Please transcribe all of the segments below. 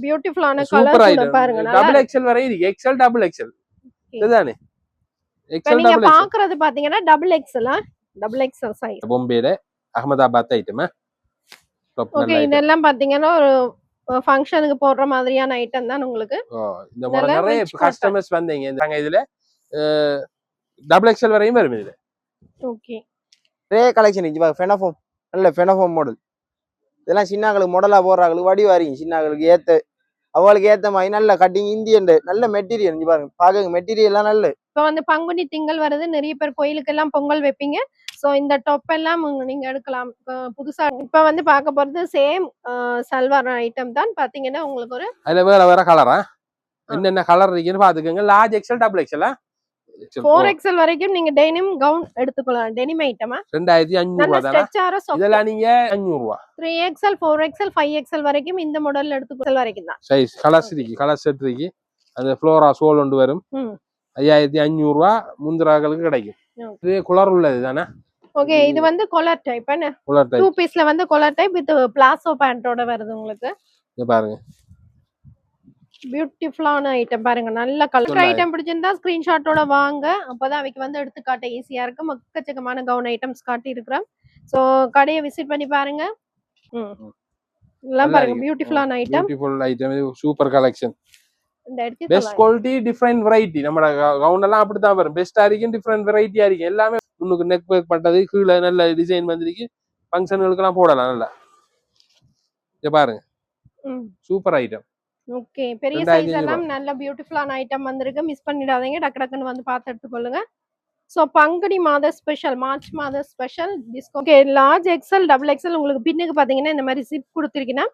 பியூட்டிஃபுல்லான super colour கூட item. பாருங்க. டபுள் எக்ஸ்எல் வரை இருக்கு. எக்ஸ்எல் டபுள் எக்ஸ்எல் இதுதானே. இப்ப எக்ஸ்எல் நீங்க டபுள் எக்ஸ்எல் பாக்குறது பாத்தீங்கன்னா double XL double XL size. பொம்பேல அகமதாபாத் ஐட்டம். ஓகே, இதெல்லாம் பாத்தீங்கன்னா ஒரு ஃபங்க்ஷனுக்கு போடுற மாதிரியான ஐட்டம் தான் உங்களுக்கு. இந்த மாதிரி நிறைய கஸ்டமர்ஸ் வந்தீங்க நாங்க இதுல டபுள் எக்ஸ்எல் வரையும் வரும் இதுல. ஓகே, நிறைய கலெக்ஷன் இருக்கு பாருங்க. ஃபெனோஃபோம் நல்ல ஃபெனோஃபோம் மாடல். இதெல்லாம் சின்னங்களுக்கு மாடலா போடுறாங்களுக்கு வடி வாரிங்க. சின்னங்களுக்கு ஏத்த அவங்களுக்கு ஏத்த மாதிரி நல்ல கட்டிங் இந்தியன் நல்ல மெட்டீரியல் இருக்கு பாருங்க. பாக்க மெட்டீரியல் எல்லாம் நல்ல. இப்ப வந்து பங்குனி திங்கள் வருது, நிறைய பேர் கோயிலுக்கு எல்லாம் பொங்கல் வைப்பீங்க. சோ இந்த டாப் எல்லாம் நீங்க எடுக்கலாம் புதுசா. இப்ப வந்து பார்க்க போறது சேம் சல்வார் ஐட்டம் தான். பாத்தீங்கன்னா உங்களுக்கு ஒரு அதுல வேற வேற கலரா என்னென்ன கலர் இருக்குன்னு பாத்துக்கோங்க. Large XL double XL 4XL வரைக்கும் நீங்க டெனிம் கவுன் எடுத்துக்கலாம். டெனிம் ஐட்டமா 2500 தானா? இதெல்லாம் நீங்க 500 ரூபாய். 3XL 4XL 5XL வரைக்கும் இந்த மாடல்ல எடுத்துக்கலாம் வரைக்கும் தான். சைஸ் கலர்ஸ் இருக்கு. கலர் செட் இருக்கு. அந்த ஃப்ளோரா சோல் ஒன்று வரும். 5500 ரூபாய் முந்திராக்களுக்கு கிடைக்கும். இது குலர் உள்ளது தானே? ஓகே, இது வந்து கொலர் டைப் என்ன? கொலர் டைப் 2 பீஸ்ல வந்து கொலர் டைப் வித் பிளாசோ பேண்டோட வருது உங்களுக்கு. இத பாருங்க. பியூட்டிஃபுல்லான ஐட்டம் பாருங்க. நல்ல கலர் ஐட்டம் பிடிச்சிருந்தா ஸ்கிரீன்ஷாட்டோட வாங்க. அப்பதான் அவைக்கு வந்து எடுத்து காட்ட ஈஸியா இருக்கும். எக்கச்சக்கமான கவுன் ஐட்டம்ஸ் காட்டி இருக்கிறோம். சோ கடையை விசிட் பண்ணி பாருங்க. எல்லாம் பாருங்க பியூட்டிஃபுல்லான item. Beautiful item. Super collection. இந்த எடுத்து பெஸ்ட் குவாலிட்டி டிஃபரண்ட் வெரைட்டி. நம்ம கவுன் எல்லாம் அப்படிதான் வரும். பெஸ்டா இருக்கும், டிஃபரண்ட் வெரைட்டியா இருக்கும். எல்லாமே முன்னுக்கு நெக் ஒர்க் பண்றது, கீழே நல்ல டிசைன் வந்திருக்கு. ஃபங்க்ஷன்களுக்கு எல்லாம் போடலாம் நல்லா. இத பாருங்க. Super item. ஓகே, பெரிய சைஸ் எல்லாம் நல்ல பியூட்டிஃபுல்லான ஐட்டம் வந்திருக்கு. மிஸ் பண்ணிடாதீங்க. டக்கு டக்குன்னு வந்து பார்த்து எடுத்துக்கொள்ளுங்க. சோ பங்குனி மாத ஸ்பெஷல், மார்ச் மாத special discount. Okay, large XL double XL உங்களுக்கு பின்னுக்கு பாத்தீங்கன்னா இந்த மாதிரி ஜிப் கொடுத்துருக்கீங்கன்னா.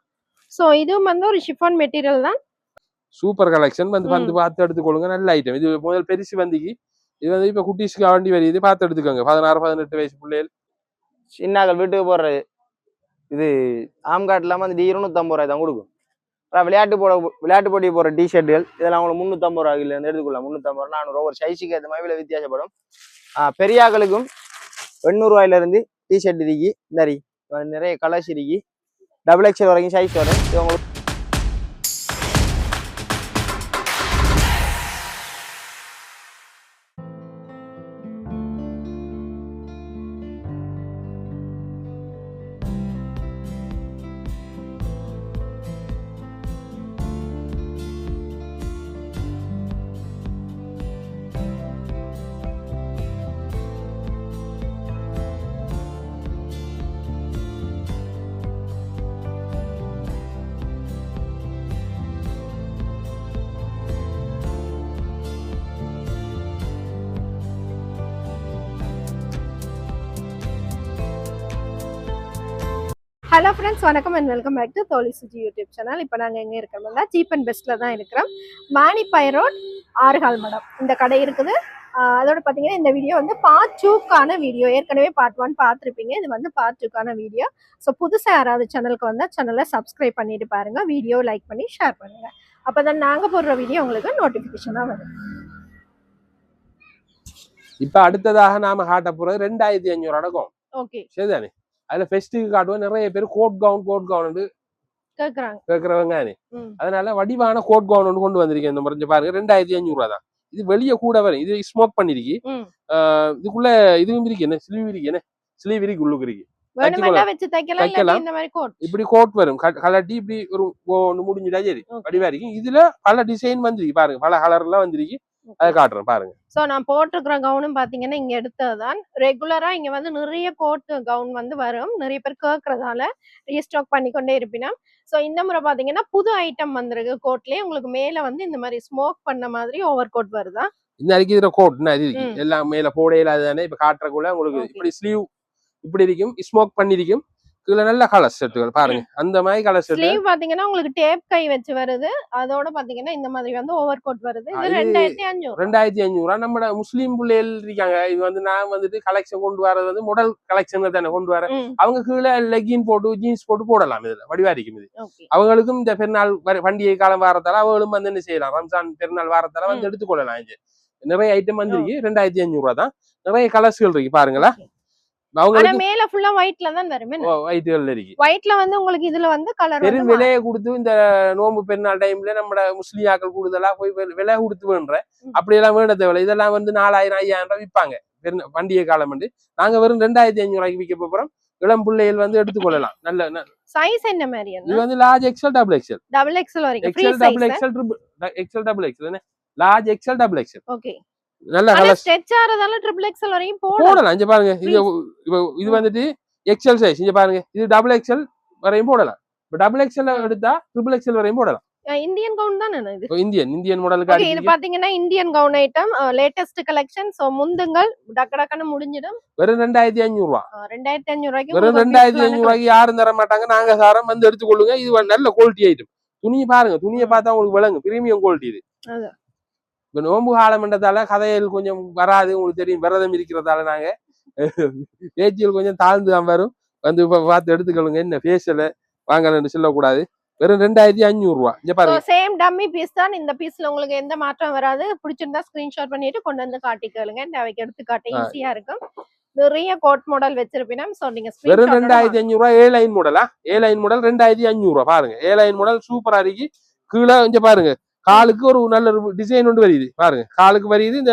சோ இதுவும் வந்து ஒரு ஷிஃபான் மெட்டீரியல் தான். Super collection. வந்து பார்த்து எடுத்துக்கொள்ளுங்க. நல்ல ஐட்டம். இது முதல் பெருசு வந்திக்கு. இது வந்து இப்ப குட்டிஸ்க்கு வண்டி வருது. பார்த்து எடுத்துக்கோங்க. 16-18 வயசு பிள்ளைகள் சின்னாக்கள் வீட்டுக்கு போடுறது. இது ஆம்காட் இல்லாம அந்த 250 ரூபாய் தான் கொடுக்கும். விளையாட்டு போட்டி போற டிஷர்ட்டுகள் இதெல்லாம் உங்களுக்கு 350 ரூபாய்ல இருந்து எடுத்துக்கலாம். 350 ரூபாய் 400 ஒரு சைஸுக்கு ஏற்ற மாதிரி வித்தியாசப்படும். பெரியாக்களுக்கும் 800 ரூபாயில இருந்து டிஷர்ட் இருக்கு. நிறைய கலர்ஸ் இருக்கு. டபுள் எக்ஸ்எல் வரைக்கும் சைஸ் வரும். இது உங்களுக்கு ஹலோ ஃப்ரெண்ட்ஸ், வணக்கம் அண்ட் வெல்கம் பேக் டு தோழி சுஜி யூடியூப் சேனல். இப்போ நாங்கள் எங்கே இருக்கிறோம்னா சீப் அண்ட் பெஸ்ட்டில் தான் இருக்கிறோம். மானிப்பை ரோட் 6 மடம் இந்த கடை இருக்குது. அதோட பார்த்தீங்கன்னா இந்த வீடியோ வந்து பார்ட் 2க்கான வீடியோ. ஏற்கனவே பார்ட் 1 பார்த்துருப்பீங்க. இது வந்து பார்ட் 2க்கான வீடியோ. ஸோ புதுசாக யாராவது சேனலுக்கு வந்தால் சேனலை சப்ஸ்கிரைப் பண்ணிட்டு பாருங்கள். வீடியோ லைக் பண்ணி ஷேர் பண்ணுங்கள். அப்போ தான் நாங்கள் போடுற வீடியோ உங்களுக்கு நோட்டிஃபிகேஷனாக வரும். இப்போ அடுத்ததாக நாம காட்ட போகிறது 2500 அடக்கம். ஓகே, சரிதானே? அதுல ஃபெஸ்டிவ் காட்டுவோம். நிறைய பேர் கோட் கவுன் கேக்குறவங்க. அதனால வடிவான கோட் கவுன் ஒன்று கொண்டு வந்திருக்கேன். இந்த மாதிரி பாருங்க 2500 ரூபாய் தான். இது வெளியே கூட வரும். இது ஸ்மோக் பண்ணிருக்கு. இதுக்குள்ள இதுவும் இருக்கு. என்ன ஸ்லீவ் இருக்கு. என்ன ஸ்லீவ் இருக்கு, உள்ளுக்கு இருக்கு. இப்படி கோட் வரும். கலட்டி இப்படி ஒரு ஒண்ணு முடிஞ்சுட்டா சரி வடிவா இருக்கு. இதுல பல டிசைன் வந்துருக்கு பாருங்க. பல கலர் எல்லாம் வந்திருக்கு. அதை காட்டுறேன் பாருங்க. சோ நான் போட்டிருக்கிற கவுனும் பாத்தீங்கன்னா இங்க எடுத்ததுதான். ரெகுலரா இங்க வந்து நிறைய கோட் கவுன் வந்து வரும். நிறைய பேர் கேட்கறதால ரீஸ்டாக் பண்ணிக்கொண்டே இருப்பினா. சோ இந்த முறை பாத்தீங்கன்னா புது ஐட்டம் வந்திருக்கு. கோட்லயே உங்களுக்கு மேல வந்து இந்த மாதிரி ஸ்மோக் பண்ண மாதிரி ஓவர் கோட் வருதா. இந்த அடிக்கிற கோட் எல்லாம் மேல போடையில அதுதானே. இப்ப காட்டுறக்குள்ள உங்களுக்கு இப்படி ஸ்லீவ் இப்படி இருக்கும். ஸ்மோக் பண்ணிருக்கும். இதுல நல்ல கலர் செட்டுகள் பாருங்க. அந்த மாதிரி கலர் செட் ஸ்லீவ் பாத்தீங்கன்னா உங்களுக்கு டேப் கை வச்சு வருது. அதோட பாத்தீங்கன்னா இந்த மாதிரி வந்து ஓவர் கோட் வருது. இது 2500 நம்ம முஸ்லீம் பிள்ளைகள் இருக்காங்க. இது வந்து நான் வந்துட்டு கலெக்ஷன் கொண்டு வரது வந்து மாடல் கலெக்ஷன் தானே கொண்டு வரேன். அவங்க கீழே லெகின் போட்டு ஜீன்ஸ் போட்டு போடலாம். இதுல வடிவா இருக்கும். இது அவங்களுக்கும் இந்த பெருநாள் பண்டிகை காலம் வாரத்தால அவங்களும் வந்து என்ன செய்யலாம். ரம்ஜான் பெருநாள் வாரத்தால வந்து எடுத்துக்கொள்ளலாம். நிறைய ஐட்டம் வந்துருக்கு. 2500 ரூபாய் தான். நிறைய கலர்ஸ்கள் இருக்கு பாருங்களா. ஆனா அவங்களுக்கு மேல ஃபுல்லா ஒயிட்ல தான் வரும் வயிற்றுகள் இருக்கு. ஒயிட்ல வந்து உங்களுக்கு இதுல வந்து கலர் பெரும் விலையை கொடுத்து இந்த நோம்பு பெருநாள் டைம்ல நம்ம முஸ்லிம் கூடுதலா போய் விலை கொடுத்து வேண்ட அப்படியெல்லாம் வேண்ட தேவையில்லை. இதெல்லாம் வந்து 4000 5000 விற்பாங்க பண்டிகை காலம் வந்து. நாங்க வெறும் 2500 விற்க போறோம். இளம் பிள்ளைகள் வந்து எடுத்துக்கொள்ளலாம். நல்ல சைஸ் என்ன மாதிரி இது வந்து லார்ஜ் எக்ஸ்எல் டபுள் எக்ஸ்எல் வரைக்கும் free XL double XL XL double XL large XL double XL. Okay நல்ல ஆனா கலர் ஸ்ட்ரெச் ஆறதால ட்ரிபிள் எக்ஸ்எல் வரையும் போடலாம். இங்க பாருங்க இது வந்துட்டு எக்ஸ்எல் சைஸ். இங்க பாருங்க இது டபுள் எக்ஸ்எல் வரையும் போடலாம். இப்ப டபுள் எக்ஸ்எல் எடுத்தா ட்ரிபிள் எக்ஸ்எல் வரையும் போடலாம். இந்தியன் கவுன் தானே இது? இந்தியன் மாடலுக்கு இது பாத்தீங்கன்னா Indian gown item latest collection. So முந்துங்கள் டக்கடக்கன்னு முடிஞ்சிடும். வெறும் 2500 ரூபாய். 2500 ரூபாய்க்கு வெறும் 2500 ரூபாய்க்கு யாரும் தர மாட்டாங்க. நாங்க சாரம் வந்து எடுத்துக்கொள்ளுங்க. இது நல்ல குவாலிட்டி ஐட்டம். துணியை பாருங்க, துணியை பார்த்தா உங்களுக்கு விளங்கு பிரீமியம் குவாலிட்டி இது. இப்ப நோம்பு காலம்ன்றதால கதைகள் கொஞ்சம் வராது. உங்களுக்கு தெரியும், விரதம் இருக்கிறதால நாங்க பேச்சியல் கொஞ்சம் தாழ்ந்து தான் வரும். வந்து பார்த்து எடுத்துக்கொள்ளுங்க. என்ன ஃபேஷியல் வாங்கலன்னு சொல்லக்கூடாது. வெறும் 2500 ரூபாய். இங்க பாருங்க, சேம் டம்மி பீஸ் தான். இந்த பீஸ்ல உங்களுக்கு எந்த மாற்றம் வராது. பிடிச்சிருந்தா ஸ்கிரீன்ஷாட் பண்ணிட்டு கொண்டு வந்து காட்டிக்கலுங்க. அவைக்கு எடுத்து காட்ட ஈஸியா இருக்கும். நிறைய கோட் மாடல் வச்சிருப்பீங்க. சோ நீங்க வெறும் 2500 ரூபாய். ஏ லைன் மாடலா? ஏ லைன் மாடல் 2500 ரூபாய். பாருங்க, ஏ லைன் மாடல் சூப்பரா இருக்கு. கீழே இங்க பாருங்க, காலுக்கு ஒரு நல்ல டிசைன் ஒன்று வருது. பாருங்க, காலுக்கு வருது. இந்த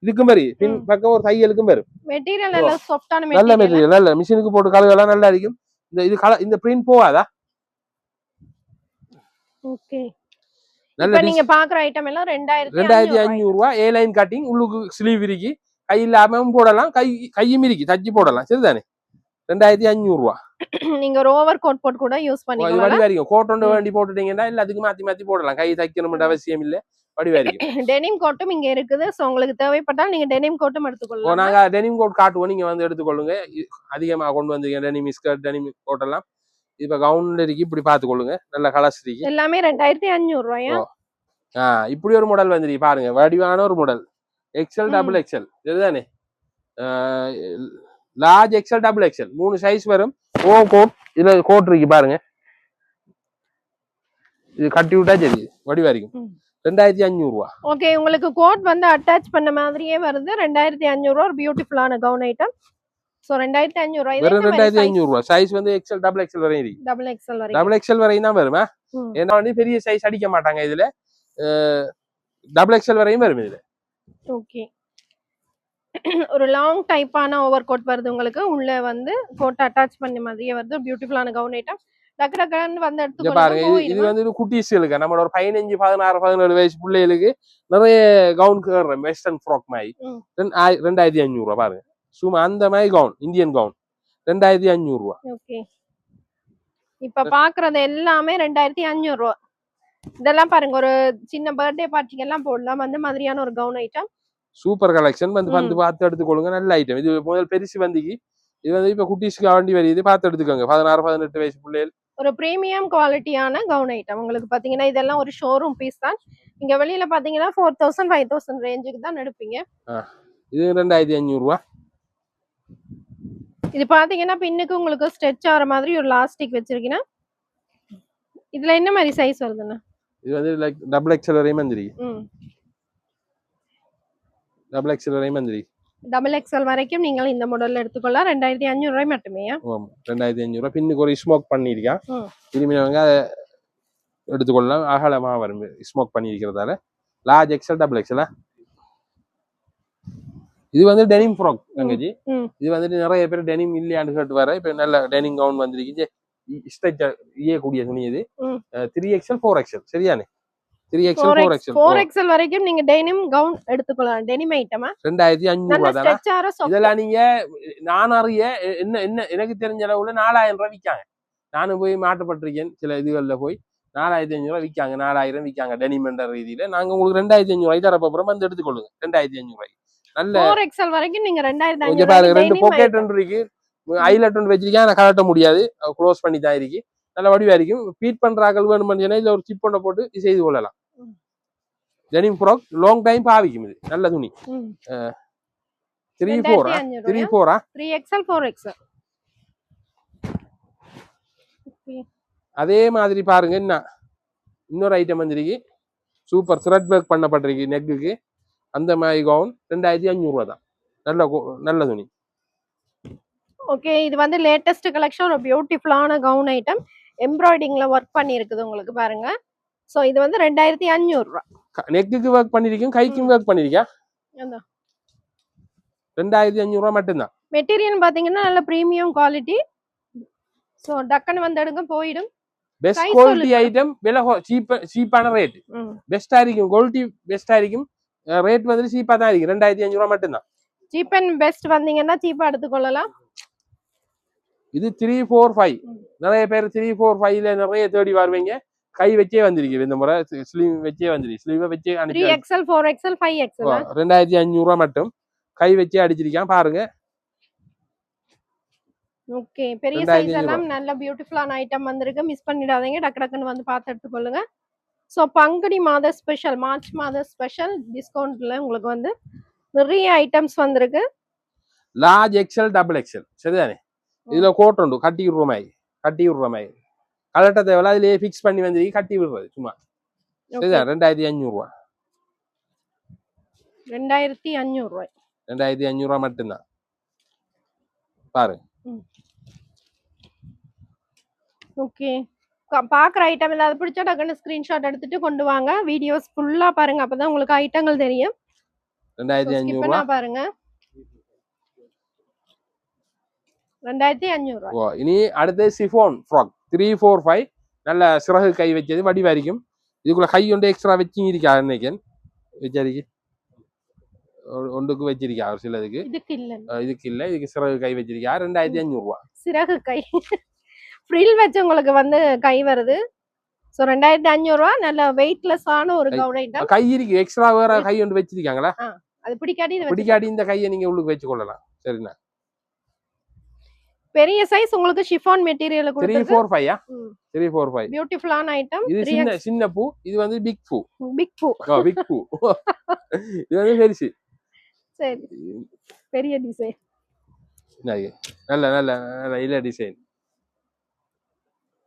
இதுக்கும் வரி பின் பக்கம் ஒரு தையலுக்கும் வரும். மெட்டீரியல் நல்ல சாஃப்ட்டான நல்ல மெட்டீரியல். நல்ல மிஷினுக்கு போட்டு கலகலாம் நல்லா இருக்கும். இந்த இது கலர் இந்த பிரிண்ட் போவாதா? ஓகே. இப்போ நீங்க பாக்குற ஐட்டம் எல்லாம் 2500 ரூபாய். ஏ லைன் கட்டிங், உள்ளுக்கு ஸ்லீவ் இருக்கு. கை இல்லாம போடலாம், கையும் இருக்கு, தச்சு போடலாம். சரிதானே? 2500 ரூபாய். நீங்க ஒரு ஓவர் கோட் போட்டு கூட யூஸ் பண்ணிக்கலாம். வடி வரைக்கும் கோட் ஒன்று வேண்டி போட்டுட்டீங்கன்னா எல்லாத்துக்கும் மாத்தி மாத்தி போடலாம். கை தைக்கணும்ன்ற அவசியம் இல்ல. வடி வரைக்கும் டெனிம் கோட்டும் இங்க இருக்குது. சோ உங்களுக்கு தேவைப்பட்டால் நீங்க டெனிம் கோட்டும் எடுத்துக்கொள்ளலாம். நாங்க டெனிம் கோட் காட்டுவோம், நீங்க வந்து எடுத்துக்கொள்ளுங்க. அதிகமா கொண்டு வந்தீங்க டெனிம் ஸ்கர்ட், டெனிம் கோட் எல்லாம். இப்ப கவுன்ல இருக்கு, இப்படி பாத்துக்கொள்ளுங்க. நல்ல கலர்ஸ் இருக்கு. எல்லாமே 2500 ரூபாயா? இப்படி ஒரு மாடல் வந்துருக்கு பாருங்க. வடிவான ஒரு மாடல். XL double XL. சரிதானே? Large XL double XL 3 size வரும். ஓ கோட், இதுல கோட் இருக்கு பாருங்க. இது கட்டி விட்டா சரி, வடி வரைக்கும் 2500 ரூபாய். ஓகே, உங்களுக்கு கோட் வந்து அட்டாச் பண்ண மாதிரியே வருது. 2500 ரூபாய். ஒரு பியூட்டிஃபுல்லான கவுன் ஐட்டம். சோ 2500 ரூபாய். வெறும் 2500 ரூபாய். சைஸ் வந்து எக்ஸ்எல் டபுள் எக்ஸ்எல் வரையும் இருக்கு. டபுள் எக்ஸ்எல் வரையும் தான் வருமா? ஏன்னா வந்து பெரிய சைஸ் அடிக்க மாட்டாங்க இதுல. டபுள் எக்ஸ்எல் வரையும் வரும் இதுல. ஓகே, ஒரு லாங் டைப்பான ஓவர் கோட் வருது உங்களுக்கு. உள்ள வந்து கோட் அட்டாச் பண்ண மாதிரியே வருது. பியூட்டிஃபுல்லான கவுன் ஐட்டம். டக்கடக்கன்னு வந்து எடுத்து பாருங்க. இது வந்து குட்டீஸ்களுக்கு, நம்மளோட ஒரு 15 16 17 வயசு பிள்ளைகளுக்கு நிறைய கவுன் கேட்றேன். வெஸ்டர்ன் ஃப்ராக் மாதிரி 2500 ரூபாய். பாருங்க, சும்மா அந்த மாதிரி கவுன், இந்தியன் கவுன் 2500 ரூபாய். ஓகே, இப்ப பாக்குறது எல்லாமே 2500 ரூபாய். இதெல்லாம் பாருங்க, ஒரு சின்ன பர்த்டே பார்ட்டிக்கு எல்லாம் போடலாம். அந்த மாதிரியான ஒரு கவுன் ஐட்டம். Super collection. வந்து பார்த்து எடுத்துக்கொள்ளுங்க. நல்ல ஐட்டம். இது முதல் பெருசு வந்திக்கு. இது வந்து இப்ப குட்டீஸ்க்கு வண்டி வருது, பார்த்து எடுத்துக்கோங்க. 16 18 வயசு பிள்ளைகள். ஒரு பிரீமியம் குவாலிட்டியான கவுன் ஐட்டம். உங்களுக்கு பாத்தீங்கன்னா இதெல்லாம் ஒரு ஷோரூம் பீஸ் தான். நீங்க வெளியில பாத்தீங்கன்னா 4000 5000 ரேஞ்சுக்கு தான் எடுப்பீங்க. இது 2500 ரூபாய். இது பாத்தீங்கன்னா பின்னுக்கு உங்களுக்கு ஸ்ட்ரெச் ஆற மாதிரி ஒரு லாஸ்டிக் வச்சிருக்கீங்கன்னா. இதுல என்ன மாதிரி சைஸ் வருதுன்னா? இது வந்து லைக் டபுள் எக்ஸ்எல் வரையும் வந்துருக்கு. டபுள் எக்ஸ்எல் வரையும் வந்துருக்கு. டபுள் எக்ஸ்எல் வரைக்கும் நீங்கள் இந்த மாடல்ல எடுத்துக்கொள்ளலாம். 2500 ரூபாய் மட்டுமே. 2500 ரூபாய். பின்னுக்கு ஒரு ஸ்மோக் பண்ணிருக்கான். திரும்பினவங்க எடுத்துக்கொள்ளலாம். அகலமா வரும் ஸ்மோக் பண்ணிருக்கிறதால. Large XL double XL. இது வந்து டெனிம் ஃப்ராக் தங்கச்சி. இது வந்துட்டு நிறைய பேர் டெனிம் இல்லையான்னு கேட்டு வர. இப்ப நல்ல டெனிம் கவுன் வந்துருக்கு. ஸ்ட்ரெச் கூடிய துணி. இது 3XL 4XL. சரியானே? 3XL 4XL 4XL வரைக்கும் நீங்க டெனிம் கவுன் எடுத்துக்கலாம். டெனிம் ஐட்டமா 2500 ரூபாய் தானா? இதெல்லாம் நீங்க நான் அறிய என்ன என்ன எனக்கு தெரிஞ்ச அளவுல 4000 ரூபாய் விற்காங்க. நானும் போய் மாட்டப்பட்டிருக்கேன் சில இதுகள்ல போய். 4500 ரூபாய் விற்காங்க, 4000 விற்காங்க டெனிம் என்ற ரீதியில. நாங்க உங்களுக்கு 2500 ரூபாய் தரப்போறோம். வந்து எடுத்துக்கொள்ளுங்க 2500 ரூபாய். நல்ல 4XL வரைக்கும் நீங்க 2500 ரூபாய். பாருங்க, ரெண்டு பாக்கெட் இருக்கு. ஐலட் ஒன்று வச்சிருக்கேன். ஆனா கலட்ட முடியாது, க்ளோஸ் பண்ணி தான் இருக்கு. நல்ல வடிவா இருக்கும். ஃபீட் பண்ற ஆக்கள் வேணும் பண்ணா இல்ல ஒரு சிப் பண்ண போட்டு செய்து கொள்ளலாம். டெனிம் ஃப்ராக் லாங் டைம் பாவிக்கும். இது நல்ல துணி. 3XL 4XL. அதே மாதிரி பாருங்க, என்ன இன்னொரு ஐட்டம் வந்துருக்கு. சூப்பர் த்ரெட் ஒர்க் பண்ணப்பட்டிருக்கு நெக்குக்கு. அந்த மாதிரி கவுன் 2500 ரூபாய் தான். நல்ல துணி. ஓகே, இது வந்து லேட்டஸ்ட் கலெக்ஷன், ஒரு பியூட்டிஃபுல்லான கவுன் ஐட்டம், எம்ப்ராய்டிங்ல ஒர்க் பண்ணி இருக்குது உங்களுக்கு பாருங்க. சோ இது வந்து 2500 ரூபாய். நெக்குக்கு ஒர்க் பண்ணிருக்கேன், கைக்கும் ஒர்க் பண்ணிருக்கேன். 2500 ரூபாய் மட்டும்தான். மெட்டீரியல் பாத்தீங்கன்னா நல்ல பிரீமியம் குவாலிட்டி. சோ டக்குன்னு வந்து எடுங்க போயிடும். பெஸ்ட் குவாலிட்டி ஐட்டம், விலை சீப்பான ரேட். பெஸ்டா இருக்கும், குவாலிட்டி பெஸ்டா இருக்கும், ரேட் வந்து சீப்பா தான் இருக்கு. 2500 ரூபாய் மட்டும்தான். சீப் அண்ட் பெஸ்ட் வந்தீங்கன்னா சீப்பா எடுத்துக்கொள்ளலாம். இது 345. நிறைய பேர் 345ல நிறைய தேடி வருவீங்க. கை வச்சே வந்திருக்கு இந்த முறை, ஸ்லீவ் வச்சே வந்திருக்கு. ஸ்லீவ் வச்சே 3XL 4XL 5XL 2500 ரூபாய் மட்டும் கை வச்சே அடிச்சிருக்கான் பாருங்க. ஓகே, பெரிய சைஸ் எல்லாம் நல்ல பியூட்டிஃபுல்லான ஐட்டம் வந்திருக்கு. மிஸ் பண்ணிடாதீங்க, டக்கு டக்குன்னு வந்து பார்த்து எடுத்துக்கொள்ளுங்க. ஸோ பங்குனி மாத ஸ்பெஷல், மார்ச் மாத ஸ்பெஷல் டிஸ்கவுண்ட்ல உங்களுக்கு வந்து நிறைய ஐட்டம்ஸ் வந்திருக்கு. லார்ஜ் எக்ஸல், டபுள் எக்ஸல், சரிதானே? இதுல கோட் உண்டு, கட்டி விடுற மாதிரி கலட்ட தேவையில்ல, அதுலயே பிக்ஸ் பண்ணி வந்துருக்கு, கட்டி விடுறது சும்மா. சரிதான், 2500 ரூபாய். 2500 ரூபாய். 2500 ரூபாய் மட்டும்தான் பாருங்க. ஓகே, பாக்குற ஐட்டம் இல்லாத பிடிச்சா டக்குன்னு ஸ்கிரீன்ஷாட் எடுத்துட்டு கொண்டு வாங்க. வீடியோஸ் ஃபுல்லா பாருங்க, அப்பதான் உங்களுக்கு ஐட்டங்கள் தெரியும். 2500 ரூபாய் பாருங்க. 2500 ரூபாய். இனி அடுத்து சிஃபான் ஃப்ராக் 345. நல்ல சிறகு கை வச்சது, வடிவாரிக்கும். இதுக்குள்ள கை ஒன்று எக்ஸ்ட்ரா வச்சு இருக்கா நினைக்கிறேன். வச்சிருக்கு, ஒன்றுக்கு வச்சிருக்கா ஒரு சிலதுக்கு. இதுக்கு இல்ல, இதுக்கு சிறகு கை வச்சிருக்கா. 2500 ரூபாய். சிறகு கை ஃப்ரில் வச்சு உங்களுக்கு வந்து கை வருது. சோ 2500 ரூபாய். நல்ல வெயிட்லெஸ் ஆன ஒரு கவுன் ஐட்டம். கை இருக்கு, எக்ஸ்ட்ரா வேற கை ஒன்று வச்சிருக்காங்களா? அது பிடிக்காடி இந்த கையை நீங்க உள்ளுக்கு வச்சு கொள்ளலாம். சரிண்ணா, பெரிய சைஸ் உங்களுக்கு ஷிஃபான் மெட்டீரியல் கொடுத்திருக்கு. 345 345 பியூட்டிஃபுல்லான ஐட்டம். இது சின்ன பூ, இது வந்து பிக் பூ. பிக் பூ இது வந்து பெருசு. சரி, பெரிய டிசைன். நல்ல நல்ல நல்ல இல்ல டிசைன்.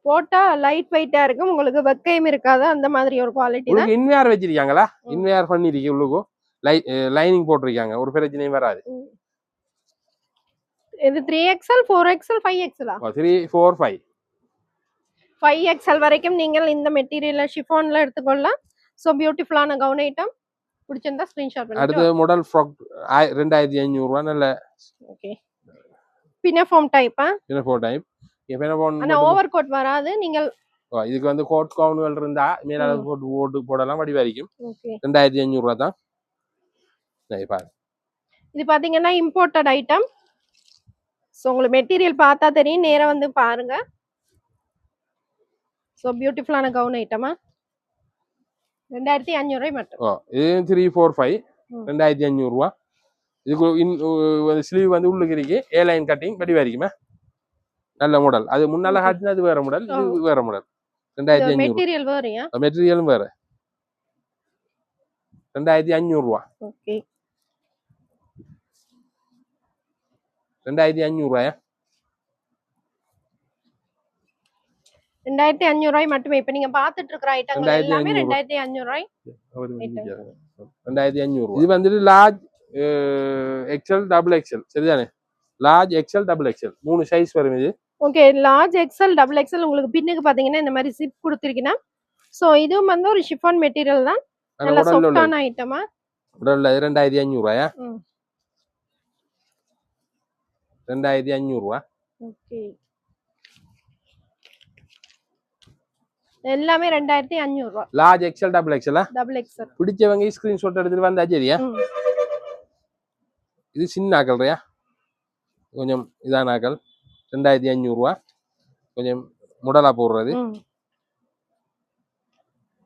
போட்டா லைட் வெயிட்டா இருக்கும், உங்களுக்கு வெக்கையும் இருக்காது, அந்த மாதிரி ஒரு குவாலிட்டி தான். இன்வேர் வச்சிருக்காங்களா? இன்வேர் பண்ணிருக்கு, உள்ளுக்கு லைனிங் போட்டிருக்காங்க, ஒரு பிரச்சனையும் வராது. இது 3XL 4XL 5XL 345 5XL வரைக்கும் நீங்கள் இந்த மெட்டீரியல்ல ஷிஃபான்ல எடுத்துக்கொள்ளலாம். சோ பியூட்டிஃபுல்லான கவுன் ஐட்டம். பிடிச்சிருந்தா ஸ்கிரீன்ஷாட் பண்ணி. அடுத்து மாடல் ஃப்ராக் 2500 ரூபாய். நல்ல ஓகே, பினஃபார்ம் டைப். பினஃபார்ம் டைப். ஆனா ஓவர் கோட் வராது. நீங்கள் இதுக்கு வந்து கோட் கவுன்கள் இருந்தா மேல போட்டு போடலாம், வடிவாரிக்கும். 2500 ரூபாய் தான். பாரு, இது பாத்தீங்கன்னா இம்போர்ட்டட் ஐட்டம். சோ உங்களுக்கு மெட்டீரியல் பார்த்தா தெரியும், நேரா வந்து பாருங்க. சோ பியூட்டிஃபுல்லான கவுன் ஐட்டமா 2500 ரூபாய் மட்டும். இது 345 2500 ரூபாய். இதுக்கு ஸ்லீவ் வந்து உள்ளுக்கு இருக்கு, ஏ லைன் கட்டிங், வடிவாரிக்குமா. நல்ல மாடல். அது முன்னால காட்டினா அது வேற மாடல், இது வேற மாடல். 2500 மெட்டீரியல் வேறயா? மெட்டீரியலும் வேற. 2500 ரூபாய். ஓகே, 2500 ரூபாயா? 2500 ரூபாய் மட்டுமே. இப்ப நீங்க பாத்துட்டு இருக்கிற ஐட்டங்கள் எல்லாமே 2500 ரூபாய். 2500. இது வந்து லார்ஜ் எக்ஸ்எல் டபுள் எக்ஸ்எல், சரிதானே? Large XL double XL 3 size வரும் இது. Okay, large XL double XL உங்களுக்கு பின்னுக்கு பாத்தீங்கன்னா இந்த மாதிரி ஜிப் கொடுத்திருக்கீங்க. சோ இதுவும் வந்து ஒரு ஷிஃபான் மெட்டீரியல் தான். நல்ல சாஃப்ட்டான ஐட்டமா. உடல்ல 2500 ரூபாயா? 2500 ரூபாய். ஓகே, எல்லாமே 2500 ரூபாய். Large XL double XL. Double XL பிடிச்சவங்க ஸ்கிரீன்ஷாட் எடுத்துட்டு வந்தா சரியா? இது சின்ன ஆக்கல்றியா, கொஞ்சம் இதான ஆக்கல். 2500 ரூபாய். கொஞ்சம் முடலா போடுறது.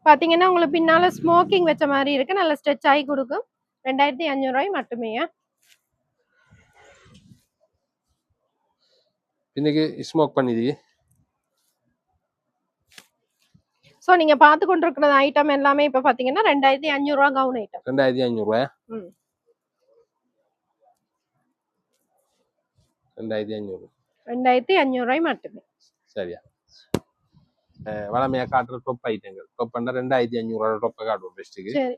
பாத்தீங்கன்னா உங்களுக்கு பின்னால ஸ்மோக்கிங் வச்ச மாதிரி இருக்கு, நல்ல ஸ்ட்ரெச் ஆகி கொடுக்கும். 2500 ரூபாய் மட்டுமே. இன்னைக்கு ஸ்மோக் பண்ணிது. சோ நீங்க பாத்து கொண்டிருக்கிற ஐட்டம் எல்லாமே இப்ப பாத்தீங்கன்னா 2500 ரூபாய் கவுன் ஐட்டம். 2500 ரூபாயா? 2500 ரூபாய் மட்டுமே. சரியா? வளமையா காட்டுற டாப் ஐட்டங்கள். டாப் பண்ண 2500 ரூபாய் டாப் காட்டுவோம் பெஸ்ட்டுக்கு. சரி,